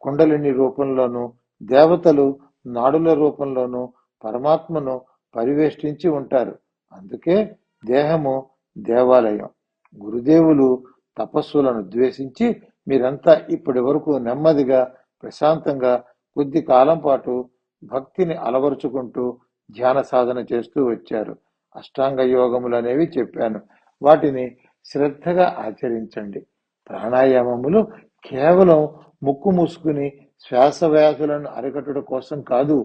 కుండలిని రూపంలోనూ, దేవతలు నాడుల రూపంలోనూ పరమాత్మను పరివేష్టించి ఉంటారు. అందుకే దేహము దేవాలయం. గురుదేవులు తపస్సులను ద్వేషించి మీరంతా ఇప్పటి వరకు నెమ్మదిగా ప్రశాంతంగా కొద్ది కాలం పాటు భక్తిని అలవరుచుకుంటూ ధ్యాన సాధన చేస్తూ వచ్చారు. అష్టాంగ యోగములు అనేవి చెప్పాను. వాటిని శ్రద్ధగా ఆచరించండి. ప్రాణాయామములు కేవలం ముక్కు మూసుకుని శ్వాస వ్యాధులను అరికట్టుట కోసం కాదు.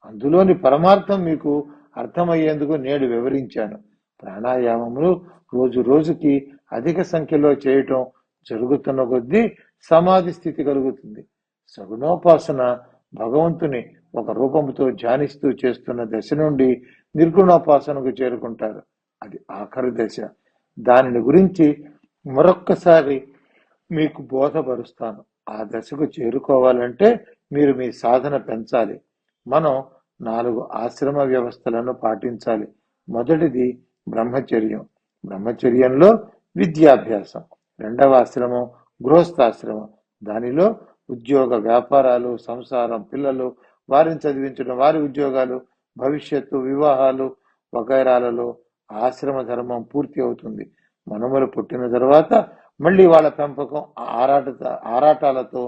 అందులోని పరమార్థం మీకు అర్థమయ్యేందుకు నేడు వివరించాను. ప్రాణాయామములు రోజు రోజుకి అధిక సంఖ్యలో చేయటం జరుగుతున్న కొద్దీ సమాధి స్థితి కలుగుతుంది. సగుణోపాసన భగవంతుని ఒక రూపంతో ధ్యానిస్తూ చేస్తున్న దశ నుండి నిర్గుణోపాసనకు చేరుకుంటారు. అది ఆఖరి దశ. దానిని గురించి మరొక్కసారి మీకు బోధపరుస్తాను. ఆ దశకు చేరుకోవాలంటే మీరు మీ సాధన పెంచాలి. మనం 4 ఆశ్రమ వ్యవస్థలను పాటించాలి. మొదటిది బ్రహ్మచర్యం. బ్రహ్మచర్యంలో విద్యాభ్యాసం. రెండవ ఆశ్రమం గృహస్థాశ్రమం. దానిలో ఉద్యోగ వ్యాపారాలు, సంసారం, పిల్లలు, వారిని చదివించడం, వారి ఉద్యోగాలు, భవిష్యత్తు, వివాహాలు వగైరాలలో ఆశ్రమ ధర్మం పూర్తి అవుతుంది. మనుమలు పుట్టిన తర్వాత మళ్ళీ వాళ్ళ పెంపకం ఆరాటాలతో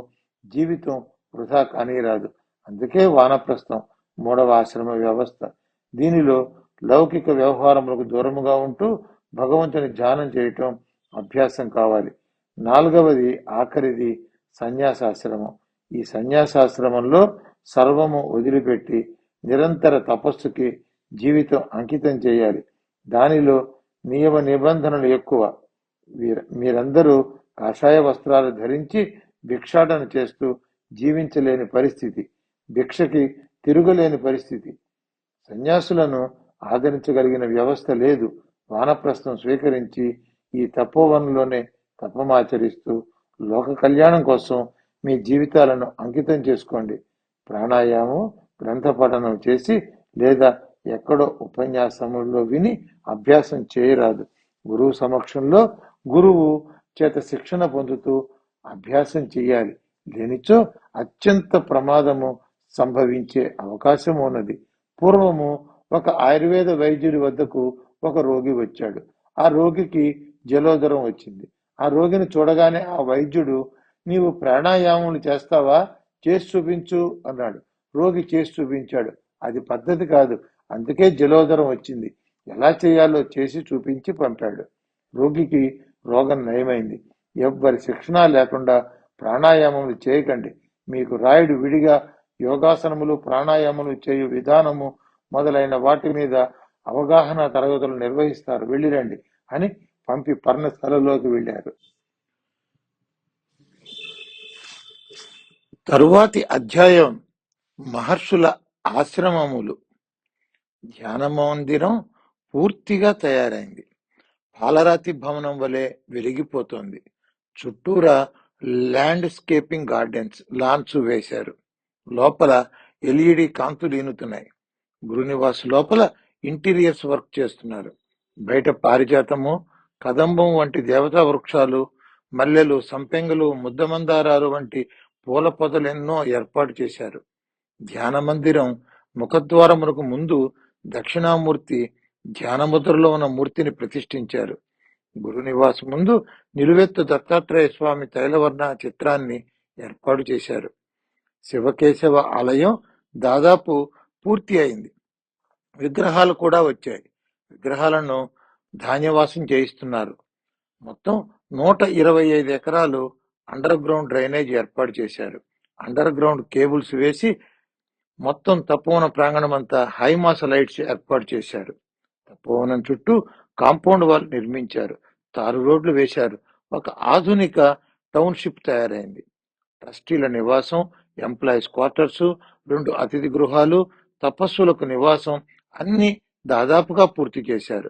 జీవితం వృధా కానీరాదు. అందుకే వానప్రస్థం 3వ ఆశ్రమ వ్యవస్థ. దీనిలో లౌకిక వ్యవహారములకు దూరముగా ఉంటూ భగవంతుని ధ్యానం చేయటం అభ్యాసం కావాలి. 4వది ఆఖరిది సన్యాసాశ్రమం. ఈ సన్యాసాశ్రమంలో సర్వము వదిలిపెట్టి నిరంతర తపస్సుకి జీవితం అంకితం చేయాలి. దానిలో నియమ నిబంధనలు ఎక్కువ. మీరందరూ కాషాయ వస్త్రాలు ధరించి భిక్షాటన చేస్తూ జీవించలేని పరిస్థితి, భిక్షకి తిరగలేని పరిస్థితి. సన్యాసులను ఆదరించగలిగిన వ్యవస్థ లేదు. వానప్రస్థం స్వీకరించి ఈ తపోవనంలోనే తపమాచరిస్తూ లోక కళ్యాణం కోసం మీ జీవితాలను అంకితం చేసుకోండి. ప్రాణాయామం గ్రంథ పఠనం చేసి లేదా ఎక్కడో ఉపన్యాసముల్లో విని అభ్యాసం చేయరాదు. గురువు సమక్షంలో గురువు చేత శిక్షణ పొందుతూ అభ్యాసం చేయాలి. లేనిచో అత్యంత ప్రమాదము సంభవించే అవకాశం ఉన్నది. పూర్వము ఒక ఆయుర్వేద వైద్యుడి వద్దకు ఒక రోగి వచ్చాడు. ఆ రోగికి జలోదరం వచ్చింది. ఆ రోగిని చూడగానే ఆ వైద్యుడు, నీవు ప్రాణాయామములు చేస్తావా, చేసి చూపించు అన్నాడు. రోగి చేసి చూపించాడు. అది పద్ధతి కాదు, అందుకే జలోదరం వచ్చింది. ఎలా చేయాలో చేసి చూపించి పంపాడు. రోగికి రోగం నయమైంది. ఎవ్వరి శిక్షణ లేకుండా ప్రాణాయామములు చేయకండి. మీకు రాయుడు విడిగా యోగాసనములు, ప్రాణాయామములు చేయు విధానము మొదలైన వాటి మీద అవగాహన తరగతులు నిర్వహిస్తారు, వెళ్ళిరండి అని పంపి పర్ణశాలలోకి వెళ్ళారు. తరువాతి అధ్యాయం మహర్షుల ఆశ్రమములు. ధ్యాన మందిరం పూర్తిగా తయారైంది. పాలరాతి భవనం వలె వెలిగిపోతోంది. చుట్టూరా ల్యాండ్స్కేపింగ్ గార్డెన్స్, లాన్స్ వేశారు. లోపల ఎల్ఈడి కాంతులు ఈనుతున్నాయి. గురునివాస్ లోపల ఇంటీరియర్స్ వర్క్ చేస్తున్నారు. బయట పారిజాతము, కదంబం వంటి దేవతా వృక్షాలు, మల్లెలు, సంపెంగలు, ముద్దమందారాలు వంటి పూల పొదలెన్నో ఏర్పాటు చేశారు. ధ్యాన మందిరం ముఖద్వారమునకు ముందు దక్షిణామూర్తి ధ్యానముద్రలో ఉన్న మూర్తిని ప్రతిష్ఠించారు. గురునివాస్ ముందు నిలువెత్తు దత్తాత్రేయ స్వామి తైలవర్ణ చిత్రాన్ని ఏర్పాటు చేశారు. శివకేశవ ఆలయం దాదాపు పూర్తి అయింది. విగ్రహాలు కూడా వచ్చాయి. విగ్రహాలను ధాన్యవాసం చేయిస్తున్నారు. మొత్తం 125 ఎకరాలు అండర్ గ్రౌండ్ డ్రైనేజ్ ఏర్పాటు చేశారు. అండర్ గ్రౌండ్ కేబుల్స్ వేసి మొత్తం తపోవన ప్రాంగణం అంతా హైమాస లైట్స్ ఏర్పాటు చేశారు. తపోవనం చుట్టూ కాంపౌండ్ వాల్ నిర్మించారు. తారు రోడ్లు వేశారు. ఒక ఆధునిక టౌన్షిప్ తయారైంది. ట్రస్టీల నివాసం, ఎంప్లాయీస్ క్వార్టర్స్, 2 అతిథి గృహాలు, తపస్సులకు నివాసం అన్ని దాదాపుగా పూర్తి చేశారు.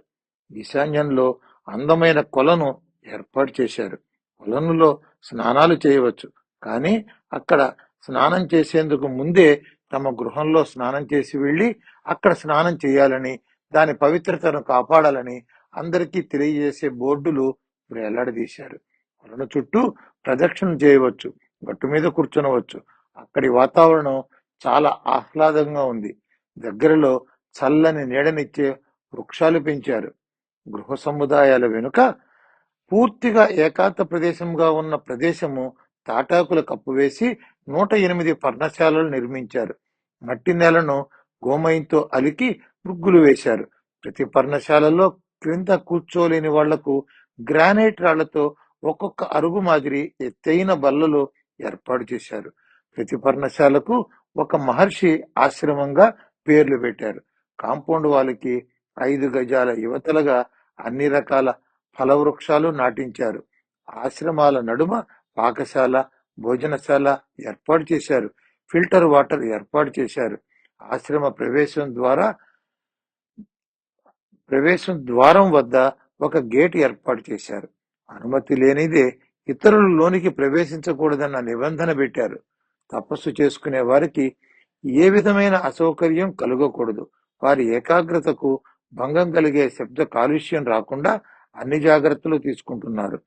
ఈశాన్యంలో అందమైన కొలను ఏర్పాటు చేశారు. కొలనులో స్నానాలు చేయవచ్చు. కానీ అక్కడ స్నానం చేసేందుకు ముందే తమ గృహంలో స్నానం చేసి వెళ్ళి అక్కడ స్నానం చేయాలని, దాని పవిత్రతను కాపాడాలని అందరికీ తెలియజేసే బోర్డులు వేలాడదీశారు. కొలను చుట్టూ ప్రదక్షిణ చేయవచ్చు, గట్టు మీద కూర్చొనవచ్చు. అక్కడి వాతావరణం చాలా ఆహ్లాదంగా ఉంది. దగ్గరలో చల్లని నీడనిచ్చే వృక్షాలు పెంచారు. గృహ సముదాయాల వెనుక పూర్తిగా ఏకాంత ప్రదేశంగా ఉన్న ప్రదేశము తాటాకుల కప్పువేసి 108 పర్ణశాలలు నిర్మించారు. మట్టి నేలను గోమయంతో అలికి ముగ్గులు వేశారు. ప్రతి పర్ణశాలలో క్రింద కూర్చోలేని వాళ్లకు గ్రానైట్ రాళ్లతో ఒక్కొక్క అరుగు మాదిరి ఎత్తైన బల్లలు ఏర్పాటు చేశారు. ప్రతి పర్ణశాలకు ఒక మహర్షి ఆశ్రమంగా పేర్లు పెట్టారు. కాంపౌండ్ వాళ్ళకి 5 గజాల యువతలుగా అన్ని రకాల ఫలవృక్షాలు నాటించారు. ఆశ్రమాల నడుమ పాకశాల, భోజనశాల ఏర్పాటు చేశారు. ఫిల్టర్ వాటర్ ఏర్పాటు చేశారు. ఆశ్రమ ప్రవేశం ద్వారం వద్ద ఒక గేట్ ఏర్పాటు చేశారు. అనుమతి లేనిదే ఇతరులు లోనికి ప్రవేశించకూడదన్న నిబంధన పెట్టారు. తపస్సు చేసుకునే వారికి ఏ విధమైన అసౌకర్యం కలుగకూడదు. వారి ఏకాగ్రతకు భంగం కలిగే శబ్ద కాలుష్యం రాకుండా అన్ని జాగ్రత్తలు తీసుకుంటున్నారు.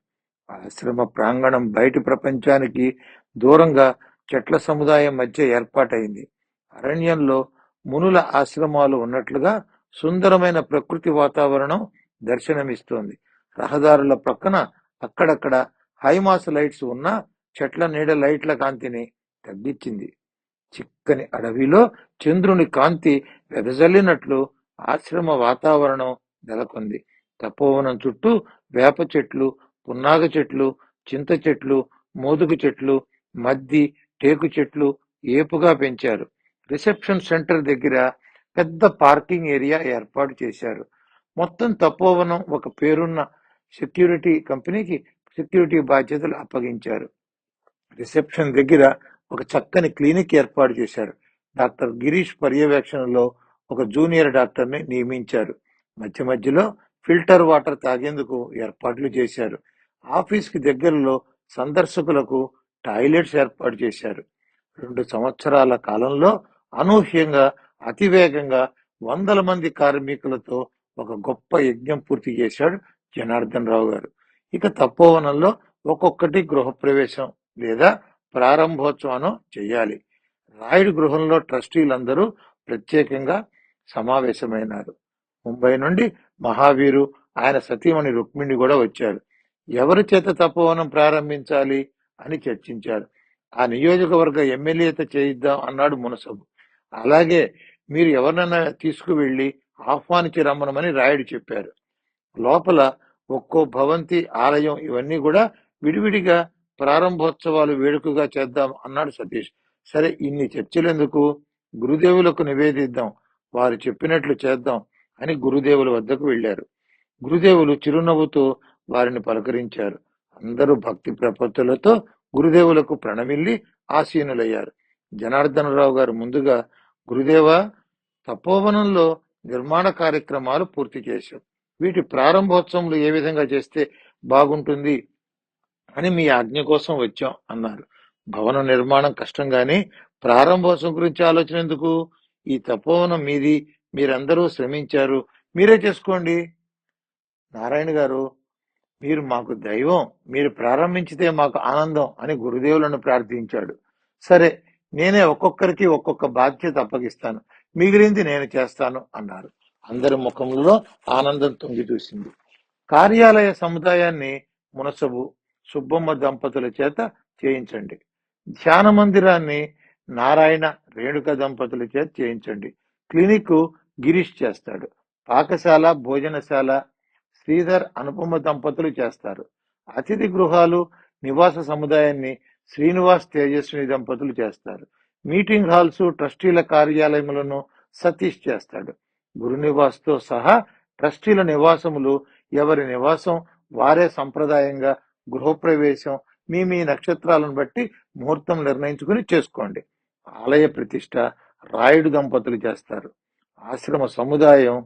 ఆశ్రమ ప్రాంగణం బయటి ప్రపంచానికి దూరంగా చెట్ల సముదాయం మధ్య ఏర్పాటైంది. అరణ్యంలో మునుల ఆశ్రమాలు ఉన్నట్లుగా సుందరమైన ప్రకృతి వాతావరణం దర్శనమిస్తోంది. రహదారుల ప్రక్కన అక్కడక్కడ హైమాస్ లైట్స్ ఉన్న చెట్ల నీడ లైట్ల కాంతిని తగ్గించింది. చిక్కని అడవిలో చంద్రుని కాంతి వెదజల్లినట్లు ఆశ్రమ వాతావరణం నెలకొంది. తపోవనం చుట్టూ వేప చెట్లు, పున్నాగ చెట్లు, చింత చెట్లు, మోదుగు చెట్లు, మద్ది, టేకు చెట్లు ఏపుగా పెంచారు. రిసెప్షన్ సెంటర్ దగ్గర పెద్ద పార్కింగ్ ఏరియా ఏర్పాటు చేశారు. మొత్తం తపోవనం ఒక పేరున్న సెక్యూరిటీ కంపెనీకి సెక్యూరిటీ బాధ్యతలు అప్పగించారు. రిసెప్షన్ దగ్గర ఒక చక్కని క్లినిక్ ఏర్పాటు చేశారు. డాక్టర్ గిరీష్ పర్యవేక్షణలో ఒక జూనియర్ డాక్టర్ని నియమించారు. మధ్య మధ్యలో ఫిల్టర్ వాటర్ తాగేందుకు ఏర్పాట్లు చేశారు. ఆఫీస్కి దగ్గరలో సందర్శకులకు టాయిలెట్స్ ఏర్పాటు చేశారు. 2 సంవత్సరాల కాలంలో అనూహ్యంగా, అతివేగంగా 100 మంది కార్మికులతో ఒక గొప్ప యజ్ఞం పూర్తి చేశాడు జనార్దన్ రావు గారు. ఇక తపోవనంలో ఒక్కొక్కటి గృహప్రవేశం లేదా ప్రారంభోత్సవం చేయాలి. రాయుడు గృహంలో ట్రస్టీలందరూ ప్రత్యేకంగా సమావేశమైనారు. ముంబై నుండి మహావీరు, ఆయన సతీమణి రుక్మిణి కూడా వచ్చారు. ఎవరి చేత తపోవనం ప్రారంభించాలి అని చర్చించారు. ఆ నియోజకవర్గ ఎమ్మెల్యేతో చేయిద్దాం అన్నాడు మునసబు. అలాగే మీరు ఎవరినైనా తీసుకువెళ్ళి ఆహ్వానించి రమ్మనమని రాయుడు చెప్పారు. లోపల ఒక్కో భవంతి, ఆలయం ఇవన్నీ కూడా విడివిడిగా ప్రారంభోత్సవాలు వేడుకగా చేద్దాం అన్నాడు సతీష్. సరే, ఇన్ని చర్చలు ఎందుకు, గురుదేవులకు నివేదిద్దాం, వారు చెప్పినట్లు చేద్దాం అని గురుదేవుల వద్దకు వెళ్లారు. గురుదేవులు చిరునవ్వుతో వారిని పలకరించారు. అందరూ భక్తి ప్రపత్తులతో గురుదేవులకు ప్రణమిల్లి ఆసీనులయ్యారు. జనార్దనరావు గారు ముందుగా, గురుదేవా, తపోవనంలో నిర్మాణ కార్యక్రమాలు పూర్తి చేశాం. వీటి ప్రారంభోత్సవములు ఏ విధంగా చేస్తే బాగుంటుంది అని మీ ఆజ్ఞ కోసం వచ్చాం అన్నారు. భవన నిర్మాణం కష్టం గాని ప్రారంభోత్సవం గురించి ఆలోచన ఎందుకు? ఈ తపోవనం మీది, మీరందరూ శ్రమించారు, మీరే చేసుకోండి. నారాయణ గారు, మీరు మాకు దైవం, మీరు ప్రారంభించితే మాకు ఆనందం అని గురుదేవులను ప్రార్థించాడు. సరే, నేనే ఒక్కొక్కరికి ఒక్కొక్క బాధ్యత అప్పగిస్తాను, మిగిలింది నేను చేస్తాను అన్నారు. అందరి ముఖంలో ఆనందం తొంగి చూసింది. కార్యాలయ సముదాయాన్ని మునసబు, సుబ్బమ్మ దంపతుల చేత చేయించండి. ధ్యాన మందిరాన్ని నారాయణ, రేణుక దంపతుల చేత చేయించండి. క్లినిక్ గిరీష్ చేస్తాడు. పాకశాల, భోజనశాల శ్రీధర్, అనుపమ దంపతులు చేస్తారు. అతిథి గృహాలు, నివాస సముదాయాన్ని శ్రీనివాస్, తేజస్విని దంపతులు చేస్తారు. మీటింగ్ హాల్స్, ట్రస్టీల కార్యాలయములను సతీష్ చేస్తాడు. గురు నివాస్తో సహా ట్రస్టీల నివాసములు ఎవరి నివాసం వారే సంప్రదాయంగా గృహప్రవేశం మీ మీ నక్షత్రాలను బట్టి ముహూర్తం నిర్ణయించుకుని చేసుకోండి. ఆలయ ప్రతిష్ట రాయుడు దంపతులు చేస్తారు. ఆశ్రమ సముదాయం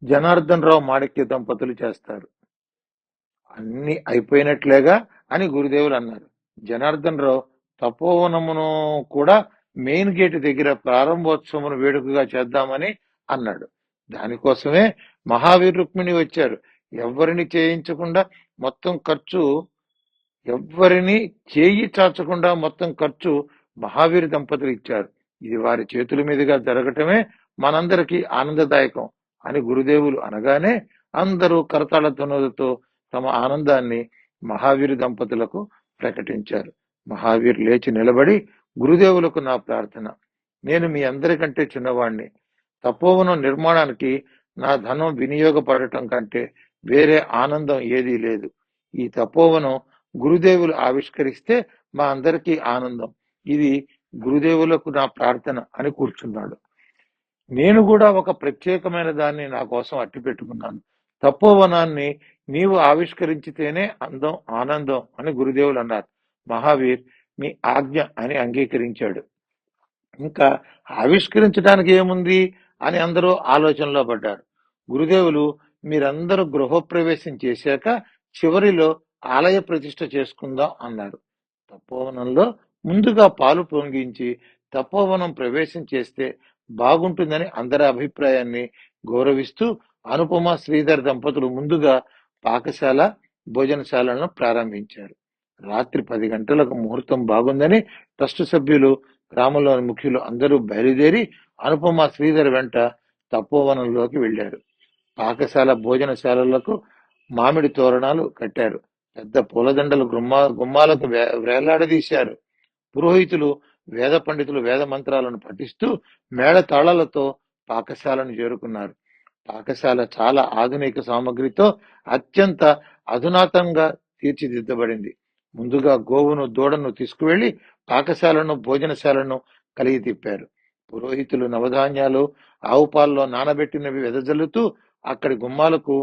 జనార్దన్ రావు, మాణిక్య దంపతులు చేస్తారు. అన్ని అయిపోయినట్లేగా అని గురుదేవులు అన్నారు. జనార్దన్ రావు తపోవనమును కూడా మెయిన్ గేట్ దగ్గర ప్రారంభోత్సవమును వేడుకగా చేద్దామని అన్నాడు. దానికోసమే మహావీర్ రుక్మిణి వచ్చారు. ఎవరిని చేయించకుండా మొత్తం ఖర్చు ఎవ్వరిని చేయి చాచకుండా మొత్తం ఖర్చు మహావీర్ దంపతులు ఇచ్చారు. ఇది వారి చేతుల మీదుగా జరగటమే మనందరికీ ఆనందదాయకం అని గురుదేవులు అనగానే అందరూ కరతాళ ధ్వనులతో తమ ఆనందాన్ని మహావీర్ దంపతులకు ప్రకటించారు. మహావీర్ లేచి నిలబడి, గురుదేవులకు నా ప్రార్థన. నేను మీ అందరికంటే చిన్నవాణ్ణి. తపోవనం నిర్మాణానికి నా ధనం వినియోగపడటం కంటే వేరే ఆనందం ఏదీ లేదు. ఈ తపోవనం గురుదేవులు ఆవిష్కరిస్తే మా అందరికీ ఆనందం. ఇది గురుదేవులకు నా ప్రార్థన అని కూర్చున్నాడు. నేను కూడా ఒక ప్రత్యేకమైన దాన్ని నా కోసం అట్టి పెట్టుకున్నాను. తపోవనాన్ని నీవు ఆవిష్కరించితేనే అందం, ఆనందం అని గురుదేవులు అన్నారు. మహావీర్ మీ ఆజ్ఞ అని అంగీకరించాడు. ఇంకా ఆవిష్కరించడానికి ఏముంది అని అందరూ ఆలోచనలో పడ్డారు. గురుదేవులు మీరందరూ గృహప్రవేశం చేశాక చివరిలో ఆలయ ప్రతిష్ఠ చేసుకుందాం అన్నారు. తపోవనంలో ముందుగా పాలు పొంగించి తపోవనం ప్రవేశం చేస్తే బాగుంటుందని అందరి అభిప్రాయాన్ని గౌరవిస్తూ అనుపమ శ్రీధర్ దంపతులు ముందుగా పాకశాల, భోజనశాలను ప్రారంభించారు. రాత్రి 10 గంటలకు ముహూర్తం బాగుందని ట్రస్ట్ సభ్యులు, గ్రామంలోని ముఖ్యులు అందరూ బయలుదేరి అనుపమ శ్రీధర్ వెంట తపోవనంలోకి వెళ్లారు. పాకశాల, భోజనశాలలకు మామిడి తోరణాలు కట్టారు. పెద్ద పూలదండలు గుమ్మాలకు వేలాడదీశారు. పురోహితులు, వేద పండితులు వేద మంత్రాలను పఠిస్తూ మేళ తాళాలతో పాకశాలను చేరుకున్నారు. పాకశాల చాలా ఆధునిక సామగ్రితో అత్యంత అధునాతంగా తీర్చిదిద్దబడింది. ముందుగా గోవును, దూడను తీసుకువెళ్లి పాకశాలను, భోజనశాలను కలిగి తిప్పారు. పురోహితులు నవధాన్యాలు, ఆవు పాలలో నానబెట్టినవి వెదజల్లుతూ అక్కడి గుమ్మాలకు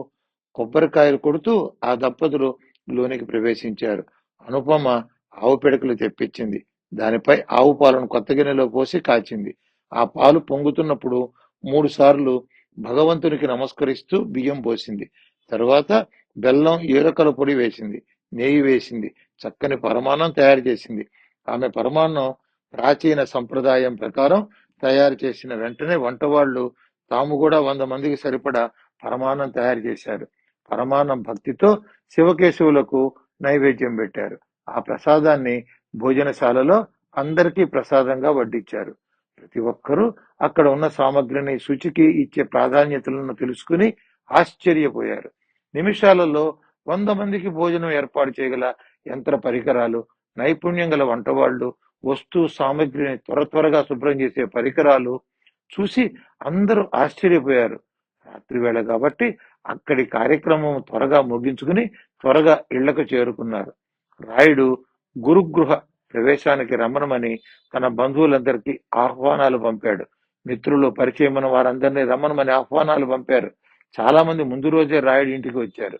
కొబ్బరికాయలు కొడుతూ ఆ దంపతులు లోనికి ప్రవేశించారు. అనుపమ ఆవు పిడకలు తెప్పించింది. దానిపై ఆవు పాలను కొత్త గిన్నెలో పోసి కాచింది. ఆ పాలు పొంగుతున్నప్పుడు 3 సార్లు భగవంతునికి నమస్కరిస్తూ బియ్యం పోసింది. తరువాత బెల్లం, ఏరకల పొడి వేసింది, నెయ్యి వేసింది, చక్కని పరమాన్నం తయారు చేసింది. ఆమె పరమాన్నం ప్రాచీన సంప్రదాయం ప్రకారం తయారు చేసిన వెంటనే వంటవాళ్లు తాము కూడా 100 మందికి సరిపడా పరమాన్నం తయారు చేశారు. పరమాన్నం భక్తితో శివకేశవులకు నైవేద్యం పెట్టారు. ఆ ప్రసాదాన్ని భోజనశాలలో అందరికీ ప్రసాదంగా వడ్డించారు. ప్రతి ఒక్కరూ అక్కడ ఉన్న సామగ్రిని, శుచికి ఇచ్చే ప్రాధాన్యతలను తెలుసుకుని ఆశ్చర్యపోయారు. నిమిషాలలో 100 మందికి భోజనం ఏర్పాటు చేయగల యంత్ర పరికరాలు, నైపుణ్యం గల వంటవాళ్లు, వస్తు సామగ్రిని త్వరగా శుభ్రం చేసే పరికరాలు చూసి అందరూ ఆశ్చర్యపోయారు. రాత్రి వేళ కాబట్టి అక్కడి కార్యక్రమం త్వరగా ముగించుకుని త్వరగా ఇళ్లకు చేరుకున్నారు. రాయుడు గురుగృహ ప్రవేశానికి రమ్మనమని తన బంధువులందరికీ ఆహ్వానాలు పంపాడు. మిత్రులు, పరిచయమైన వారందరినీ రమ్మనమని ఆహ్వానాలు పంపారు. చాలా మంది ముందు రోజే రాయుడి ఇంటికి వచ్చారు.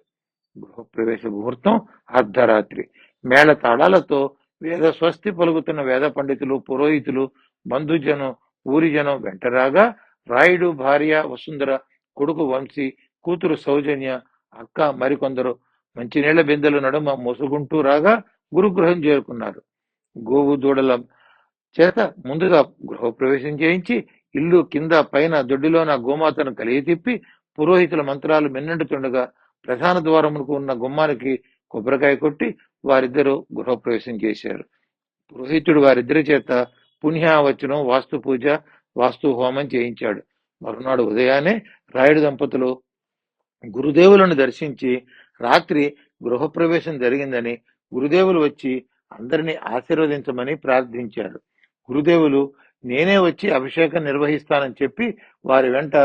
గృహప్రవేశ ముహూర్తం అర్ధరాత్రి. మేళ తాళాలతో వేద స్వస్తి పలుకుతున్న వేద పండితులు, పురోహితులు, బంధుజనం, ఊరి జనం వెంటరాగా రాయుడు భార్య వసుంధర, కొడుకు వంశీ, కూతురు సౌజన్య, అక్క మరికొందరు మంచినీళ్ల బిందెల నడుమ మోసుకుంటూ రాగా గురుగృహం చేరుకున్నారు. గోవు, దూడల చేత ముందుగా గృహప్రవేశం చేయించి ఇల్లు కింద పైన దొడ్డిలోన గోమాతను కలిగి తిప్పి పురోహితుల మంత్రాలు మిన్నండుతుండగా ప్రధాన ద్వారమునకు ఉన్న గుమ్మానికి కొబ్బరికాయ కొట్టి వారిద్దరూ గృహప్రవేశం చేశారు. పురోహితుడు వారిద్దరి చేత పుణ్యావచనం, వాస్తు పూజ, వాస్తు హోమం చేయించాడు. మరునాడు ఉదయాన్నే రాయుడు దంపతులు గురుదేవులను దర్శించి రాత్రి గృహప్రవేశం జరిగిందని, గురుదేవులు వచ్చి అందరినీ ఆశీర్వదించమని ప్రార్థించారు. గురుదేవులు నేనే వచ్చి అభిషేకం నిర్వహిస్తానని చెప్పి వారి వెంట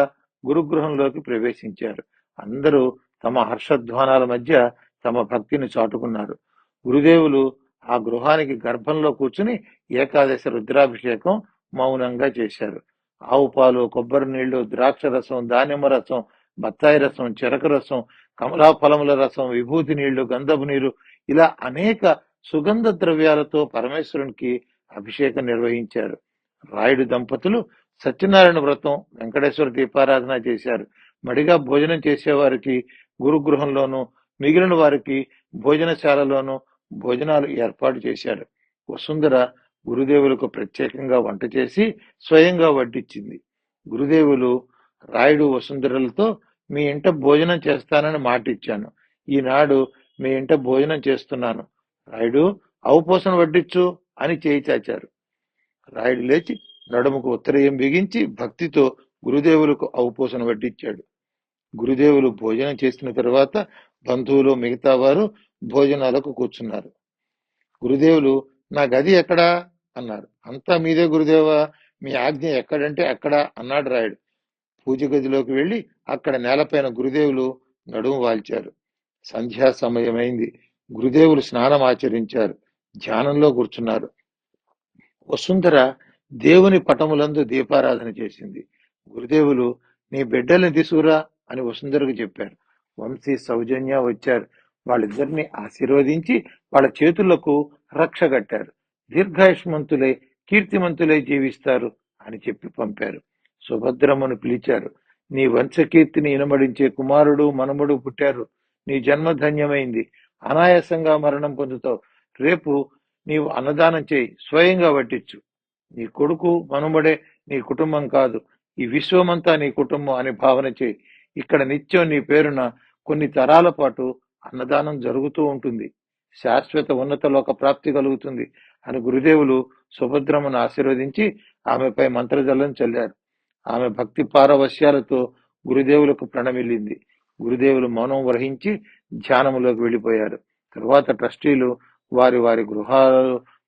గురుగృహంలోకి ప్రవేశించారు. అందరూ తమ హర్షధ్వానాల మధ్య తమ భక్తిని చాటుకున్నారు. గురుదేవులు ఆ గృహానికి గర్భంలో కూర్చుని ఏకాదశి రుద్రాభిషేకం మౌనంగా చేశారు. ఆవు పాలు, కొబ్బరి నీళ్లు, ద్రాక్ష రసం, దానిమ్మ రసం, బత్తాయి రసం, చెరకు రసం, కమలా ఫలముల రసం, విభూతి నీళ్లు, గంధపు నీరు, ఇలా అనేక సుగంధ ద్రవ్యాలతో పరమేశ్వరునికి అభిషేకం నిర్వహించారు. రాయుడు దంపతులు సత్యనారాయణ వ్రతం, వెంకటేశ్వర దీపారాధన చేశారు. మడిగా భోజనం చేసేవారికి గురుగృహంలోనూ, మిగిలిన వారికి భోజనశాలలోనూ భోజనాలు ఏర్పాటు చేశాడు. వసుంధర గురుదేవులకు ప్రత్యేకంగా వంట చేసి స్వయంగా వడ్డించింది. గురుదేవులు రాయుడు వసుంధరలతో, మీ ఇంట భోజనం చేస్తానని మాట ఇచ్చాను, ఈనాడు మీ ఇంట భోజనం చేస్తున్నాను, రాయుడు అవపోసన వడ్డించు అని చేయి చాచారు. రాయుడు లేచి నడుముకు ఉత్తరీయం బిగించి భక్తితో గురుదేవులకు అవపోసన వడ్డించాడు. గురుదేవులు భోజనం చేసిన తరువాత బంధువులు మిగతా వారు భోజనాలకు కూర్చున్నారు. గురుదేవులు, నా గది ఎక్కడా అన్నారు. అంతా మీదే గురుదేవా, మీ ఆజ్ఞ ఎక్కడంటే అక్కడ అన్నాడు రాయుడు. పూజ గదిలోకి వెళ్లి అక్కడ నేలపైన గురుదేవులు నడుము వాల్చారు. సంధ్యా సమయమైంది. గురుదేవులు స్నానం ఆచరించారు. ధ్యానంలో కూర్చున్నారు. వసుంధర దేవుని పటములందు దీపారాధన చేసింది. గురుదేవులు, నీ బిడ్డల్ని తీసుకురా అని వసుంధరకు చెప్పారు. వంశీ సౌజన్య వచ్చారు. వాళ్ళిద్దరిని ఆశీర్వదించి వాళ్ళ చేతులకు రక్ష కట్టారు. దీర్ఘాయుష్మంతులై కీర్తిమంతులై జీవిస్తారు అని చెప్పి పంపారు. సుభద్రమ్మను పిలిచారు. నీ వంశకీర్తిని ఇనమడించే కుమారుడు మనుమడు పుట్టారు. నీ జన్మ ధన్యమైంది. అనాయాసంగా మరణం పొందుతావు. రేపు నీవు అన్నదానం చేయి, స్వయంగా వడ్డించు. నీ కొడుకు మనుమడే నీ కుటుంబం కాదు, ఈ విశ్వమంతా నీ కుటుంబం అని భావన చేయి. ఇక్కడ నిత్యం నీ పేరున కొన్ని తరాల పాటు అన్నదానం జరుగుతూ ఉంటుంది. శాశ్వత ఉన్నత లోక ప్రాప్తి కలుగుతుంది అని గురుదేవులు సుభద్రమ్మను ఆశీర్వదించి ఆమెపై మంత్రజలం చల్లారు. ఆమె భక్తి పారవశ్యాలతో గురుదేవులకు ప్రణమిల్లింది. గురుదేవులు మౌనం వహించి ధ్యానములోకి వెళ్ళిపోయారు. తరువాత ట్రస్టీలు వారి వారి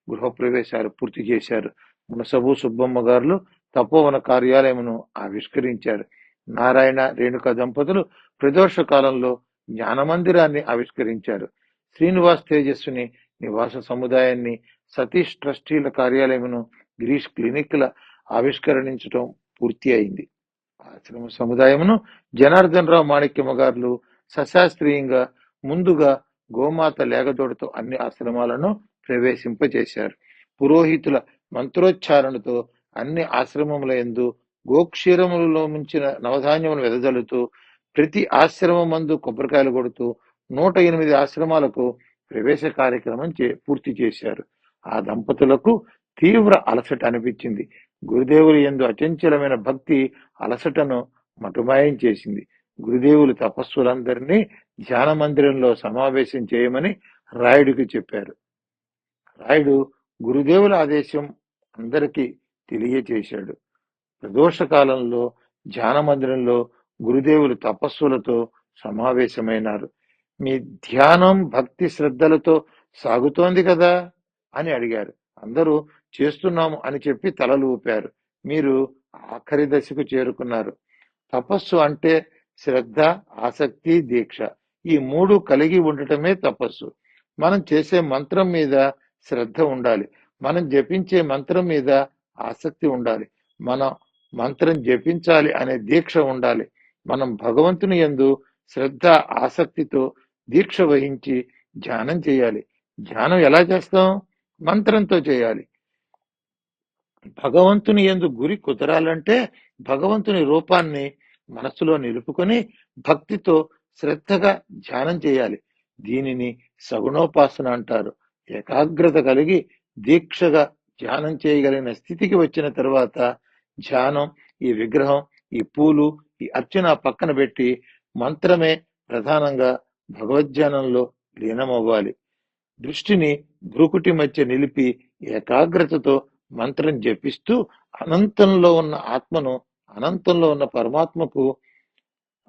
గృహప్రవేశాలు పూర్తి చేశారు. మునసబు సుబ్బమ్మ గారు తపోవన కార్యాలయమును ఆవిష్కరించారు. నారాయణ రేణుక దంపతులు ప్రదోష కాలంలో జ్ఞానమందిరాన్ని ఆవిష్కరించారు. శ్రీనివాస్ తేజస్విని నివాస సముదాయాన్ని, సతీష్ ట్రస్టీల కార్యాలయమును, గిరీష్ క్లినిక్ల ఆవిష్కరించడం పూర్తి అయింది. ఆశ్రమ సముదాయమును జనార్దన్ రావు మాణిక్యమ్మ గారు సశాస్త్రీయంగా ముందుగా గోమాత లేగదోడుతో అన్ని ఆశ్రమాలను ప్రవేశింపచేశారు. పురోహితుల మంత్రోచ్చారణతో అన్ని ఆశ్రమముల యందు గోక్షీరములలో ముంచిన నవధాన్యములు వెదజల్లుతూ ప్రతి ఆశ్రమమందు కొబ్బరికాయలు కొడుతూ 108 ఆశ్రమాలకు ప్రవేశ కార్యక్రమం పూర్తి చేశారు. ఆ దంపతులకు తీవ్ర అలసట అనిపించింది. గురుదేవులు యందు అచంచలమైన భక్తి అలసటను మటుమాయం చేసింది. గురుదేవులు తపస్సులందరినీ ధ్యాన మందిరంలో సమావేశం చేయమని రాయుడికి చెప్పారు. రాయుడు గురుదేవుల ఆదేశం అందరికీ తెలియచేశాడు. ప్రదోష కాలంలో ధ్యాన మందిరంలో గురుదేవులు తపస్సులతో సమావేశమైనారు. మీ ధ్యానం భక్తి శ్రద్ధలతో సాగుతోంది కదా అని అడిగారు. అందరూ చేస్తున్నాము అని చెప్పి తలలు ఊపారు. మీరు ఆఖరి దశకు చేరుకున్నారు. తపస్సు అంటే శ్రద్ధ, ఆసక్తి, దీక్ష, ఈ 3 కలిగి ఉండటమే తపస్సు. మనం చేసే మంత్రం మీద శ్రద్ధ ఉండాలి. మనం జపించే మంత్రం మీద ఆసక్తి ఉండాలి. మనం మంత్రం జపించాలి అనే దీక్ష ఉండాలి. మనం భగవంతుని యందు శ్రద్ధ, ఆసక్తితో దీక్ష వహించి ధ్యానం చేయాలి. ధ్యానం ఎలా చేస్తాం? మంత్రంతో చేయాలి. భగవంతుని యందు గురి కుదరాలంటే భగవంతుని రూపాన్ని మనసులో నిలుపుకొని భక్తితో శ్రద్ధగా ధ్యానం చేయాలి. దీనిని సగుణోపాసన అంటారు. ఏకాగ్రత కలిగి దీక్షగా ధ్యానం చేయగలిగిన స్థితికి వచ్చిన తర్వాత ధ్యానం, ఈ విగ్రహం, ఈ పూలు, ఈ అర్చన పక్కన పెట్టి మంత్రమే ప్రధానంగా భగవద్ధ్యానంలో లీనమవ్వాలి. దృష్టిని భ్రుకుటి మధ్య నిలిపి ఏకాగ్రతతో మంత్రం జపిస్తూ అనంతంలో ఉన్న ఆత్మను, అనంతంలో ఉన్న పరమాత్మకు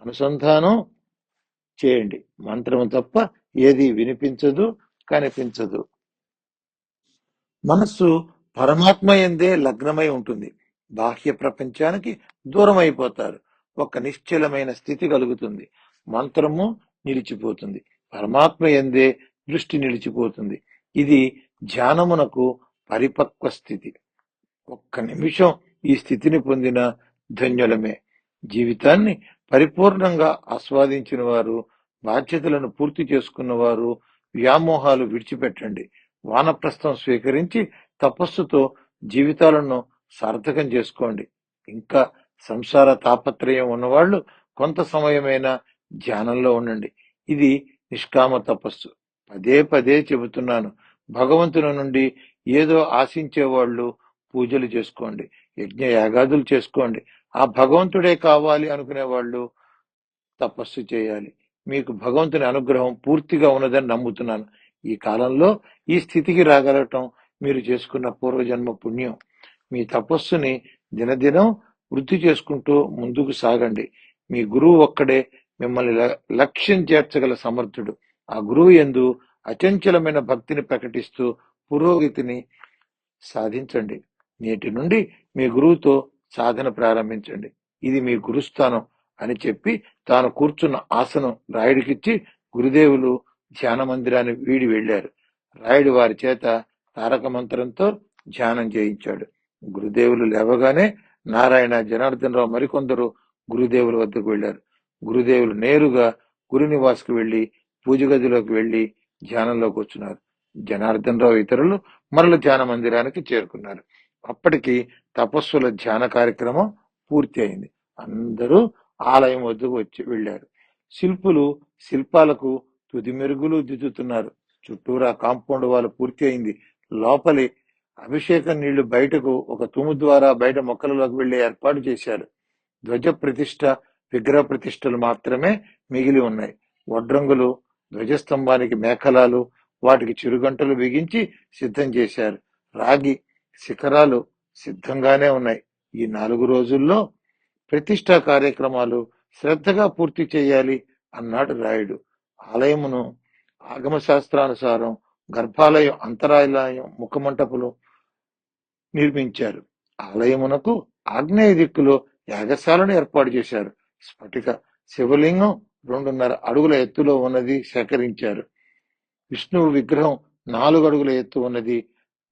అనుసంధానం చేయండి. మంత్రము తప్ప ఏది వినిపించదు, కనిపించదు. మనస్సు పరమాత్మ యందే లగ్నమై ఉంటుంది. బాహ్య ప్రపంచానికి దూరం అయిపోతారు. ఒక నిశ్చలమైన స్థితి కలుగుతుంది. మంత్రము నిలిచిపోతుంది. పరమాత్మ యందే దృష్టి నిలిచిపోతుంది. ఇది ధ్యానమునకు పరిపక్వ స్థితి. ఒక్క నిమిషం ఈ స్థితిని పొందిన ధన్యులమే. జీవితాన్ని పరిపూర్ణంగా ఆస్వాదించిన వారు, బాధ్యతలను పూర్తి చేసుకున్నవారు, వ్యామోహాలు విడిచిపెట్టండి. వానప్రస్థం స్వీకరించి తపస్సుతో జీవితాలను సార్థకం చేసుకోండి. ఇంకా సంసార తాపత్రయం ఉన్నవాళ్ళు కొంత సమయమైనా ధ్యానంలో ఉండండి. ఇది నిష్కామ తపస్సు. పదే పదే చెబుతున్నాను. భగవంతుని నుండి ఏదో ఆశించేవాళ్ళు పూజలు చేసుకోండి, యజ్ఞ యాగాదులు చేసుకోండి. ఆ భగవంతుడే కావాలి అనుకునే వాళ్ళు తపస్సు చేయాలి. మీకు భగవంతుని అనుగ్రహం పూర్తిగా ఉన్నదని నమ్ముతున్నాను. ఈ కాలంలో ఈ స్థితికి రాగలగటం మీరు చేసుకున్న పూర్వజన్మ పుణ్యం. మీ తపస్సుని దినదినం వృద్ధి చేసుకుంటూ ముందుకు సాగండి. మీ గురువు ఒక్కడే మిమ్మల్ని లక్ష్యం చేర్చగల సమర్థుడు. ఆ గురువు యందు అచంచలమైన భక్తిని ప్రకటిస్తూ పురోగతిని సాధించండి. నేటి నుండి మీ గురువుతో సాధన ప్రారంభించండి. ఇది మీ గురుస్థానం అని చెప్పి తాను కూర్చున్న ఆసనం రాయుడికిచ్చి గురుదేవులు ధ్యాన మందిరాన్ని వీడి వెళ్లారు. రాయుడు వారి చేత తారక మంత్రంతో ధ్యానం చేయించాడు. గురుదేవులు లేవగానే నారాయణ, జనార్దనరావు మరికొందరు గురుదేవుల వద్దకు వెళ్లారు. గురుదేవులు నేరుగా గురు నివాస్కు వెళ్లి పూజ గదిలోకి వెళ్లి ధ్యానంలో కూర్చున్నారు. జనార్దనరావు ఇతరులు మరల ధ్యాన మందిరానికి చేరుకున్నారు. అప్పటికి తపస్సుల ధ్యాన కార్యక్రమం పూర్తి అయింది. అందరూ ఆలయం వద్దకు వచ్చి వెళ్లారు. శిల్పులు శిల్పాలకు తుది మెరుగులు దిద్దుతున్నారు. చుట్టూరా కాంపౌండ్ వాళ్ళు పూర్తి అయింది. లోపలి అభిషేకం నీళ్లు బయటకు ఒక తుమ్ము ద్వారా బయట మొక్కలలోకి వెళ్లే ఏర్పాటు చేశారు. ధ్వజ ప్రతిష్ఠ, విగ్రహ ప్రతిష్టలు మాత్రమే మిగిలి ఉన్నాయి. వడ్రంగులు ధ్వజస్తంభానికి మేఖలాలు, వాటికి చిరుగంటలు బిగించి సిద్ధం చేశారు. రాగి శిఖరాలు సిద్ధంగానే ఉన్నాయి. ఈ 4 రోజుల్లో ప్రతిష్టా కార్యక్రమాలు శ్రద్ధగా పూర్తి చేయాలి అన్నాడు రాయుడు. ఆలయమును ఆగమ శాస్త్రానుసారం గర్భాలయం, అంతరాలయం, ముఖమంటపులు నిర్మించారు. ఆలయమునకు ఆగ్నేయ దిక్కులో యాగశాలను ఏర్పాటు చేశారు. స్ఫటిక శివలింగం 2.5 అడుగుల ఎత్తులో ఉన్నది సేకరించారు. విష్ణువు విగ్రహం 4 అడుగుల ఎత్తు ఉన్నది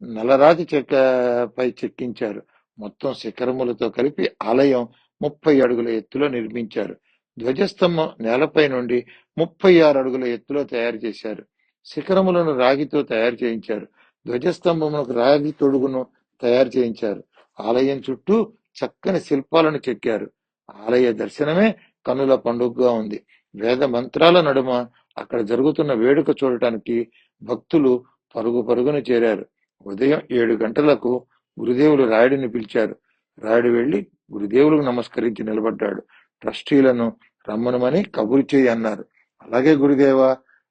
నల్లరాతి చెక్కపై చెక్కించారు. మొత్తం శిఖరములతో కలిపి ఆలయం 30 అడుగుల ఎత్తులో నిర్మించారు. ధ్వజస్తంభం నేలపై నుండి 36 అడుగుల ఎత్తులో తయారు చేశారు. శిఖరములను రాగితో తయారు చేయించారు. ధ్వజస్తంభమునకు రాగి తొడుగును తయారు చేయించారు. ఆలయం చుట్టూ చక్కని శిల్పాలను చెక్కారు. ఆలయ దర్శనమే కన్నుల పండుగగా ఉంది. వేద మంత్రాల నడుమ అక్కడ జరుగుతున్న వేడుక చూడటానికి భక్తులు పరుగు పరుగున చేరారు. ఉదయం 7 గంటలకు గురుదేవులు రాయుడిని పిలిచారు. రాయుడు వెళ్లి గురుదేవులకు నమస్కరించి నిలబడ్డాడు. ట్రస్టీలను రమ్మనమని కబురు చేయి అన్నారు. అలాగే గురుదేవా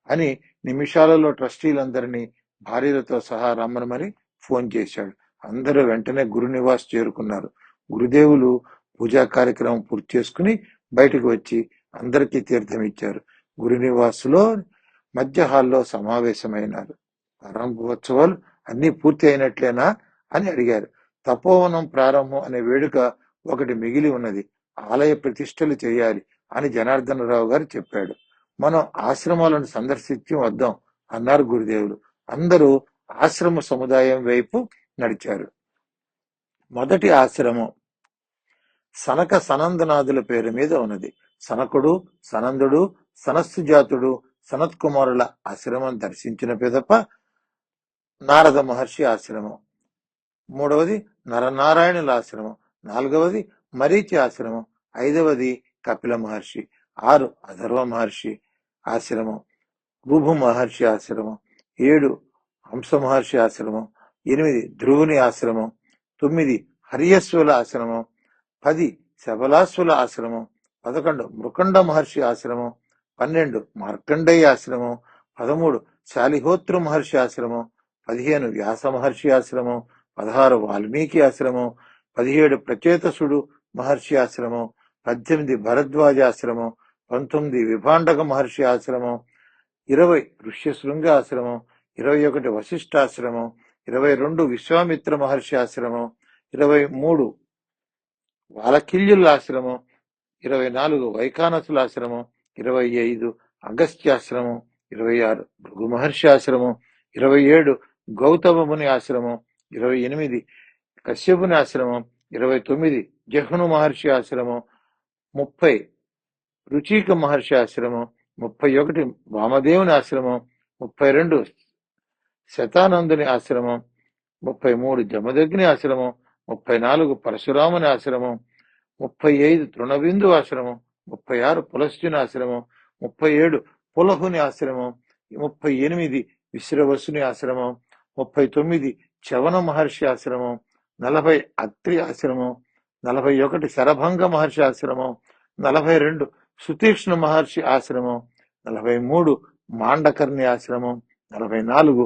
అని నిమిషాలలో ట్రస్టీలందరినీ భార్యలతో సహా రమ్మనమని ఫోన్ చేశాడు. అందరూ వెంటనే గురు నివాస్ చేరుకున్నారు. గురుదేవులు పూజా కార్యక్రమం పూర్తి చేసుకుని బయటకు వచ్చి అందరికీ తీర్థం ఇచ్చారు. గురు నివాసులో మధ్య హాల్లో సమావేశమైనారు. ప్రారంభోత్సవాలు అన్ని పూర్తి అయినట్లేనా అని అడిగారు. తపోవనం ప్రారంభం అనే వేడుక ఒకటి మిగిలి ఉన్నది. ఆలయ ప్రతిష్టలు చేయాలి అని జనార్దనరావు గారు చెప్పాడు. మనం ఆశ్రమాలను సందర్శించి వద్దాం అన్నారు గురుదేవులు. అందరూ ఆశ్రమ సముదాయం వైపు నడిచారు. మొదటి ఆశ్రమం సనక సనందనాథుల పేరు మీద ఉన్నది. సనకుడు, సనందుడు, సనత్సుజాతుడు, సనత్ కుమారుల ఆశ్రమం దర్శించిన పిదప నారద మహర్షి ఆశ్రమం, 3వది నరనారాయణుల ఆశ్రమం, 4వది మరీచి ఆశ్రమం, 5వది కపిల మహర్షి, 6 అధర్వ మహర్షి ఆశ్రమం, భూభు మహర్షి ఆశ్రమం, 7 హంస మహర్షి ఆశ్రమం, 8 ధ్రువుని ఆశ్రమం, 9 హరియస్సుల ఆశ్రమం, 10 శబలాశ్వుల ఆశ్రమం, 11 మృకండ మహర్షి ఆశ్రమం, 12 మార్కండేయ ఆశ్రమం, 13 శాలిహోత్రు మహర్షి ఆశ్రమం, 15 వ్యాస మహర్షి ఆశ్రమం, 16 వాల్మీకి ఆశ్రమం, 17 ప్రచేతసుడు మహర్షి ఆశ్రమం, 18 భరద్వాజ ఆశ్రమం, 19 విభాండక మహర్షి ఆశ్రమం, 20 ఋష్యశృంగ ఆశ్రమం, 21 వశిష్ఠాశ్రమం, 22 విశ్వామిత్ర మహర్షి ఆశ్రమం, 23 వాలకిల్యుల ఆశ్రమం, 24 వైఖానసుల ఆశ్రమం, 25 అగస్త్యాశ్రమం, 26 భృగు మహర్షి ఆశ్రమం, 27 గౌతమ ముని ఆశ్రమం, 28 కశ్యపుని ఆశ్రమం, 29 జహ్ను మహర్షి ఆశ్రమం, 30 రుచిక మహర్షి ఆశ్రమం, 31 వామదేవుని ఆశ్రమం, 32 శతానందుని ఆశ్రమం, 33 జమదగ్ని ఆశ్రమం, 34 పరశురాముని ఆశ్రమం, 35 తృణబిందు ఆశ్రమం, 36 పులస్త్యుని ఆశ్రమం, 37 పులహుని ఆశ్రమం, 38 విశ్రవసుని ఆశ్రమం, 39 చవన మహర్షి ఆశ్రమం, 40 అత్రి ఆశ్రమం, 41 శరభంగ మహర్షి ఆశ్రమం, 42 సుతీక్ష్ణ మహర్షి ఆశ్రమం, 43 మాండకర్ణి ఆశ్రమం, 44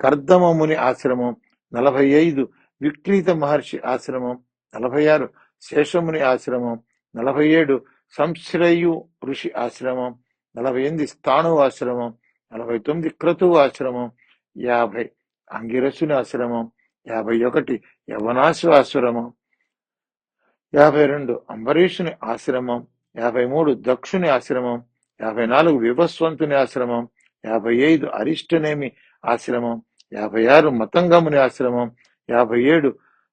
కర్దమ ముని ఆశ్రమం, 45 విక్రీత మహర్షి ఆశ్రమం, 46 శేషముని ఆశ్రమం, 47 సంశ్రయు ఋషి ఆశ్రమం, 48 స్థాణు ఆశ్రమం, 49 క్రతువు ఆశ్రమం, 50 అంగిరసుని ఆశ్రమం, 51 యవనాశు ఆశ్రమం, 52 అంబరీషుని ఆశ్రమం, 53 దక్షుని ఆశ్రమం, 54 వివస్వంతుని ఆశ్రమం, 55 అరిష్టనేమి ఆశ్రమం, 56 మతంగముని ఆశ్రమం, 57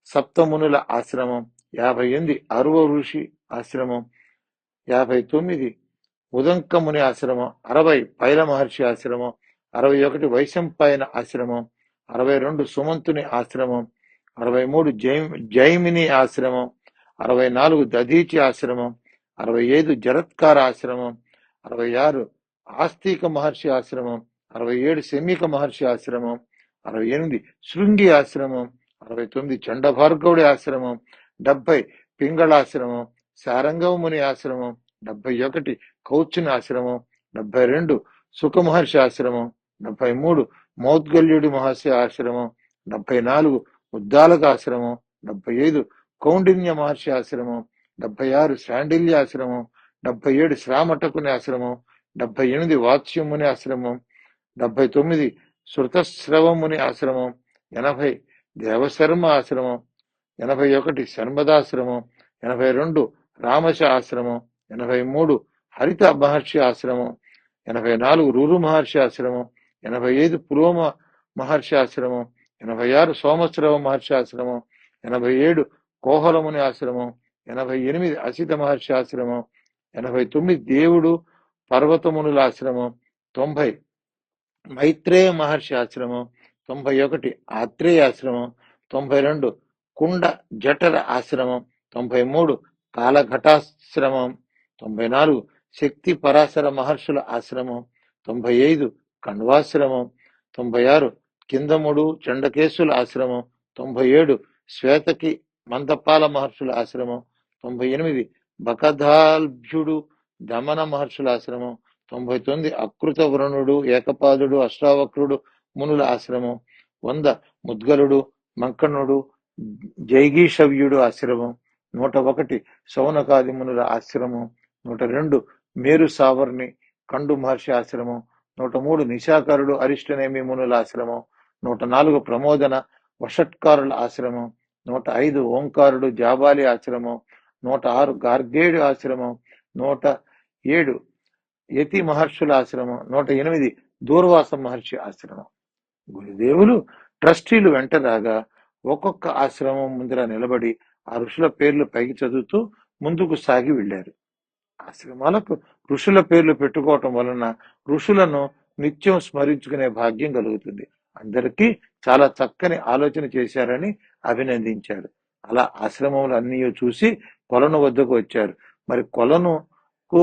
సప్తమునుల ఆశ్రమం, 58 అరువ ఋషి ఆశ్రమం, 59 ఉదంకముని ఆశ్రమం, 60 పైల మహర్షి ఆశ్రమం, 61 వైశంపాయన ఆశ్రమం, 62 సుమంతుని ఆశ్రమం, 63 జైమిని ఆశ్రమం, 64 దధీచి ఆశ్రమం, 65 జరత్కార ఆశ్రమం, 66 ఆస్తిక మహర్షి ఆశ్రమం, 67 శమీక మహర్షి ఆశ్రమం, 68 శృంగి ఆశ్రమం, 69 చండభార్గవుడి ఆశ్రమం, 70 పింగళాశ్రమం, శారంగవ ముని ఆశ్రమం, 71 కౌచుని ఆశ్రమం, 72 సుఖ మహర్షి ఆశ్రమం, 73 మౌద్గల్యుడి మహర్షి ఆశ్రమం, 74 ఉద్దాలక ఆశ్రమం, 75 కౌండిన్య మహర్షి ఆశ్రమం, 76 శాండిల్య ఆశ్రమం, 77 శ్రామటకుని ఆశ్రమం, 78 వాత్స్యముని ఆశ్రమం, 79 శృతశ్రవముని ఆశ్రమం, 80 దేవశర్మ ఆశ్రమం, 81 శర్మదాశ్రమం, 82 రామశ ఆశ్రమం, 83 హరిత మహర్షి ఆశ్రమం, 84 రురు మహర్షి ఆశ్రమం, 85 పులోమ మహర్షి ఆశ్రమం, 86 సోమశ్రవ మహర్షి ఆశ్రమం, 87 కోహలముని ఆశ్రమం, 88 అసిత మహర్షి ఆశ్రమం, 89 దేవుడు పర్వతమునుల ఆశ్రమం, 90 మైత్రేయ మహర్షి ఆశ్రమం, 91 ఆత్రేయ ఆశ్రమం, 92 కుండ జఠర ఆశ్రమం, 93 కాలఘటాశ్రమం, 94 శక్తి పరాశర మహర్షుల ఆశ్రమం, 95 కణ్వాశ్రమం, 96 కిందముడు చండకేశుల ఆశ్రమం, 97 శ్వేతకి మందపాల మహర్షుల ఆశ్రమం, 98 బకధాల్భ్యుడు దమన మహర్షుల ఆశ్రమం, 99 అకృత వృణుడు ఏకపాదుడు అష్టావక్రుడు మునుల ఆశ్రమం, 100 ముద్గలుడు మంకణుడు జైగీషవ్యుడు ఆశ్రమం, 101 శౌనకాది మునుల ఆశ్రమం, 102 మేరు సావర్ణి కండు మహర్షి ఆశ్రమం, 103 నిశాకరుడు అరిష్టనేమి మునుల ఆశ్రమం, 104 ప్రమోదన వషట్కారుల ఆశ్రమం, 105 ఓంకారుడు జాబాలి ఆశ్రమం, 106 గార్గేయుడు ఆశ్రమం, 107 యతి మహర్షుల ఆశ్రమం, 108 దూర్వాస మహర్షి ఆశ్రమం. గురుదేవులు ట్రస్టీలు వెంట రాగా ఒక్కొక్క ఆశ్రమం ముందర నిలబడి ఆ ఋషుల పేర్లు పైకి చదువుతూ ముందుకు సాగి వెళ్ళారు. ఆశ్రమాలకు ఋషుల పేర్లు పెట్టుకోవటం వలన ఋషులను నిత్యం స్మరించుకునే భాగ్యం కలుగుతుంది. అందరికీ చాలా చక్కని ఆలోచన చేశారని అభినందించారు. అలా ఆశ్రమములు అన్నీ చూసి కొలను వద్దకు వచ్చారు. మరి కొలనుకు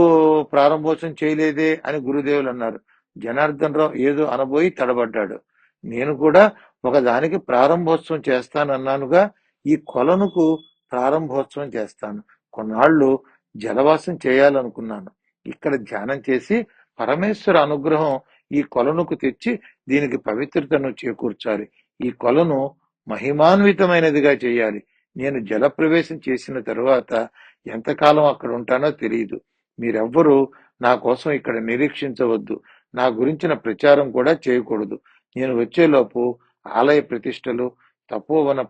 ప్రారంభోత్సవం చేయలేదే అని గురుదేవులు అన్నారు. జనార్దన్ రావు ఏదో అనబోయి తడబడ్డాడు. నేను కూడా ఒకదానికి ప్రారంభోత్సవం చేస్తానన్నానుగా, ఈ కొలనుకు ప్రారంభోత్సవం చేస్తాను. కొన్నాళ్ళు జలవాసం చేయాలనుకున్నాను. ఇక్కడ ధ్యానం చేసి పరమేశ్వర అనుగ్రహం ఈ కొలనుకు తెచ్చి దీనికి పవిత్రతను చేకూర్చాలి. ఈ కొలను మహిమాన్వితమైనదిగా చేయాలి. నేను జలప్రవేశం చేసిన తరువాత ఎంతకాలం అక్కడ ఉంటానో తెలియదు. మీరెవ్వరూ నా కోసం ఇక్కడ నిరీక్షించవద్దు. నా గురించిన ప్రచారం కూడా చేయకూడదు. నేను వచ్చేలోపు ఆలయ ప్రతిష్టలు, తపోవన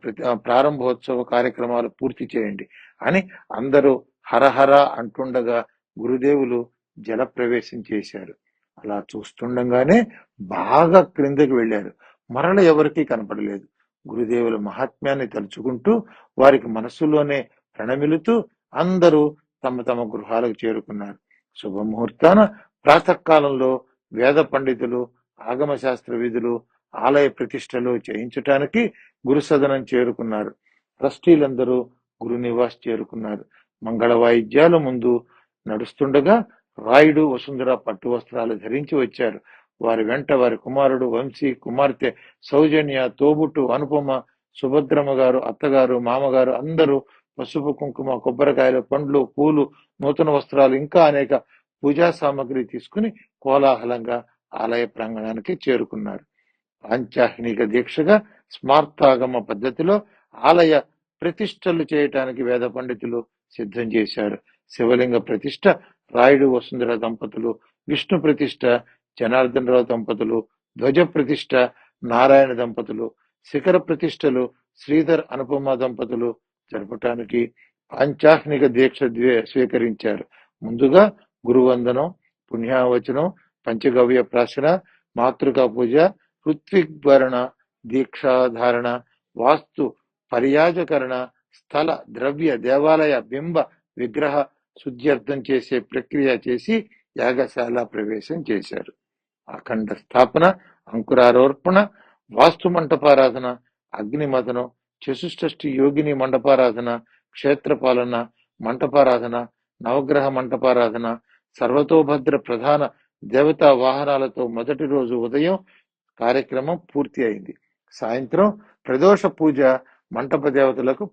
ప్రారంభోత్సవ కార్యక్రమాలు పూర్తి చేయండి అని అందరూ హరహర అంటుండగా గురుదేవులు జలప్రవేశం చేశారు. అలా చూస్తుండగానే బాగా క్రిందకి వెళ్ళారు. మరల ఎవరికీ కనపడలేదు. గురుదేవుల మహాత్మ్యాన్ని తలుచుకుంటూ వారికి మనస్సులోనే ప్రణమిలుతూ అందరూ తమ తమ గృహాలకు చేరుకున్నారు. శుభముహూర్తాన ప్రాతకాలంలో వేద పండితులు, ఆగమ శాస్త్ర విధులు, ఆలయ ప్రతిష్టలు చేయించటానికి గురు సదనం చేరుకున్నారు. ట్రస్టీలందరూ గురు నివాస్ చేరుకున్నారు. మంగళ వాయిద్యాల ముందు నడుస్తుండగా రాయుడు వసుంధర పట్టు వస్త్రాలు ధరించి వచ్చారు. వారి వెంట వారి కుమారుడు వంశీ, కుమార్తె సౌజన్య, తోబుట్టు అనుపమ, సుభద్రమ్మ గారు, అత్తగారు, మామగారు అందరూ పసుపు, కుంకుమ, కొబ్బరికాయలు, పండ్లు, పూలు, నూతన వస్త్రాలు ఇంకా అనేక పూజా సామాగ్రి తీసుకుని కోలాహలంగా ఆలయ ప్రాంగణానికి చేరుకున్నారు. పాంచాహ్నిక దీక్షగా స్మార్తాగమ పద్ధతిలో ఆలయ ప్రతిష్టలు చేయటానికి వేద పండితులు సిద్ధం చేశారు. శివలింగ ప్రతిష్ట రాయుడు వసుంధర దంపతులు, విష్ణు ప్రతిష్ట జనార్దనరావు దంపతులు, ధ్వజ ప్రతిష్ట నారాయణ దంపతులు, శిఖర ప్రతిష్టలు శ్రీధర్ అనుపమ దంపతులు జరపటానికి పాంచాహ్నిక దీక్ష స్వీకరించారు. ముందుగా గురువందనం, పుణ్యావచనం, పంచగవ్య ప్రాశన, మాతృకా పూజ, ఋత్విగ్వరణ, దీక్షాధారణ, వాస్తు పర్యాజకరణ, స్థల ద్రవ్య దేవాలయ బింబ విగ్రహ శుద్ధ్యర్థం చేసే ప్రక్రియ చేసి యాగశాల ప్రవేశం చేశారు. అఖండ స్థాపన, అంకురారోర్పణ, వాస్తు మంటపారాధన, అగ్నిమదనం, చతుష్షష్ఠి యోగిని మండపారాధన, క్షేత్రపాలన మంటపారాధన, నవగ్రహ మంటపారాధన, సర్వతోభద్ర ప్రధాన దేవతా వాహనాలతో మొదటి రోజు ఉదయం కార్యక్రమం పూర్తి అయింది. సాయంత్రం ప్రదోష పూజ మంటప దేవతలకు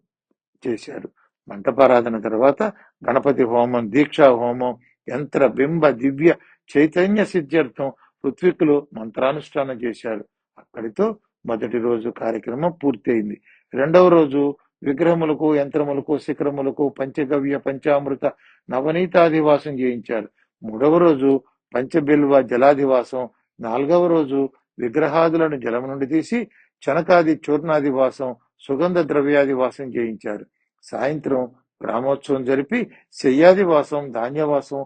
చేశారు. మంటపారాధన తర్వాత గణపతి హోమం, దీక్షా హోమం, యంత్ర బింబ దివ్య చైతన్య సిద్ధ్యర్థం ఋత్వికులు మంత్రానుష్ఠానం చేశారు. అక్కడితో మొదటి రోజు కార్యక్రమం పూర్తి అయింది. రెండవ రోజు విగ్రహములకు, యంత్రములకు, శిఖరములకు పంచగవ్య, పంచామృత, నవనీతాధివాసం చేయించారు. మూడవ రోజు పంచబిల్వ జలాధివాసం, నాలుగవ రోజు విగ్రహాదులను జలం నుండి తీసి చనకాది చూర్ణాదివాసం, సుగంధ ద్రవ్యాదివాసం చేయించారు. సాయంత్రం గ్రామోత్సవం జరిపి శయ్యాదివాసం, ధాన్యవాసం,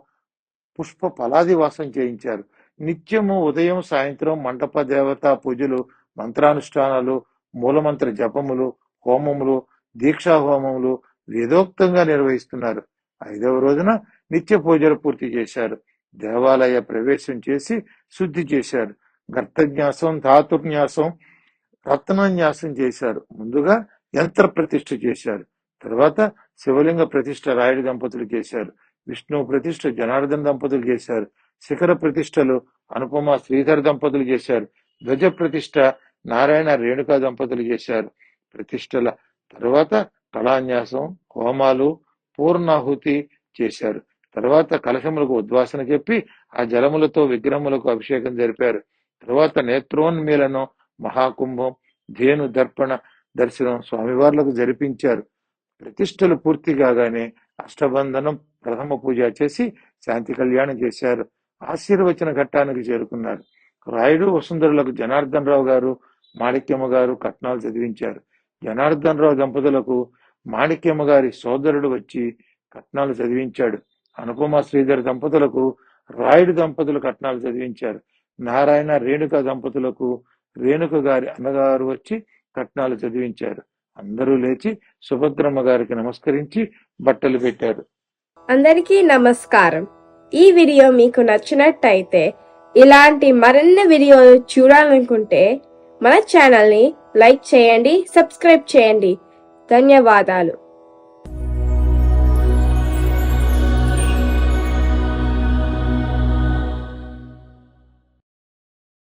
పుష్ప ఫలాదివాసం చేయించారు. నిత్యము ఉదయం సాయంత్రం మంటప దేవతా పూజలు, మంత్రానుష్ఠానాలు, మూలమంత్ర జపములు, హోమములు, దీక్షా హోమములు వేదోక్తంగా నిర్వహిస్తున్నారు. ఐదవ రోజున నిత్య పూజలు పూర్తి చేశారు. దేవాలయ ప్రవేశం చేసి శుద్ధి చేశారు. గర్తన్యాసం, ధాతుర్న్యాసం, రత్నన్యాసం చేశారు. ముందుగా యంత్ర ప్రతిష్ఠ చేశారు. తర్వాత శివలింగ ప్రతిష్ఠ రాయుడు దంపతులు చేశారు. విష్ణు ప్రతిష్ఠ జనార్దన దంపతులు చేశారు. శిఖర ప్రతిష్టలు అనుపమ శ్రీధర్ దంపతులు చేశారు. ధ్వజ ప్రతిష్ఠ నారాయణ రేణుకా దంపతులు చేశారు. ప్రతిష్టల తర్వాత కళాన్యాసం, హోమాలు, పూర్ణాహుతి చేశారు. తర్వాత కలశములకు ఉద్వాసన చెప్పి ఆ జలములతో విగ్రహములకు అభిషేకం జరిపారు. తర్వాత నేత్రోన్మీలనం, మహాకుంభం, ధేను దర్పణ దర్శనం స్వామివార్లకు జరిపించారు. ప్రతిష్టలు పూర్తి కాగానే అష్టబంధనం, ప్రథమ పూజ చేసి శాంతి కళ్యాణం చేశారు. ఆశీర్వచన ఘట్టానికి చేరుకున్నారు. రాయుడు వసుంధరులకు జనార్దనరావు గారు, మాణిక్యమ్మ గారు కట్నాలు చదివించారు. జనార్దనరావు దంపతులకు మాణిక్యమ్మ గారి సోదరుడు వచ్చి కట్నాలు చదివించాడు. అనుపమ శ్రీధర్ దంపతులకు రాయుడు దంపతులు కట్నాలు చదివించారు. నారాయణ రేణుక దంపతులకు రేణుక గారి అన్నగారు వచ్చి కట్నాలు చదివించారు. అందరూ లేచి సుభద్రమ్మ గారికి నమస్కరించి బట్టలు పెట్టారు. అందరికీ నమస్కారం. ఈ వీడియో మీకు నచ్చినట్టయితే ఇలాంటి మరిన్ని వీడియోలు చూడాలనుకుంటే మన ఛానల్ని లైక్ చేయండి, సబ్స్క్రైబ్ చేయండి. ధన్యవాదాలు.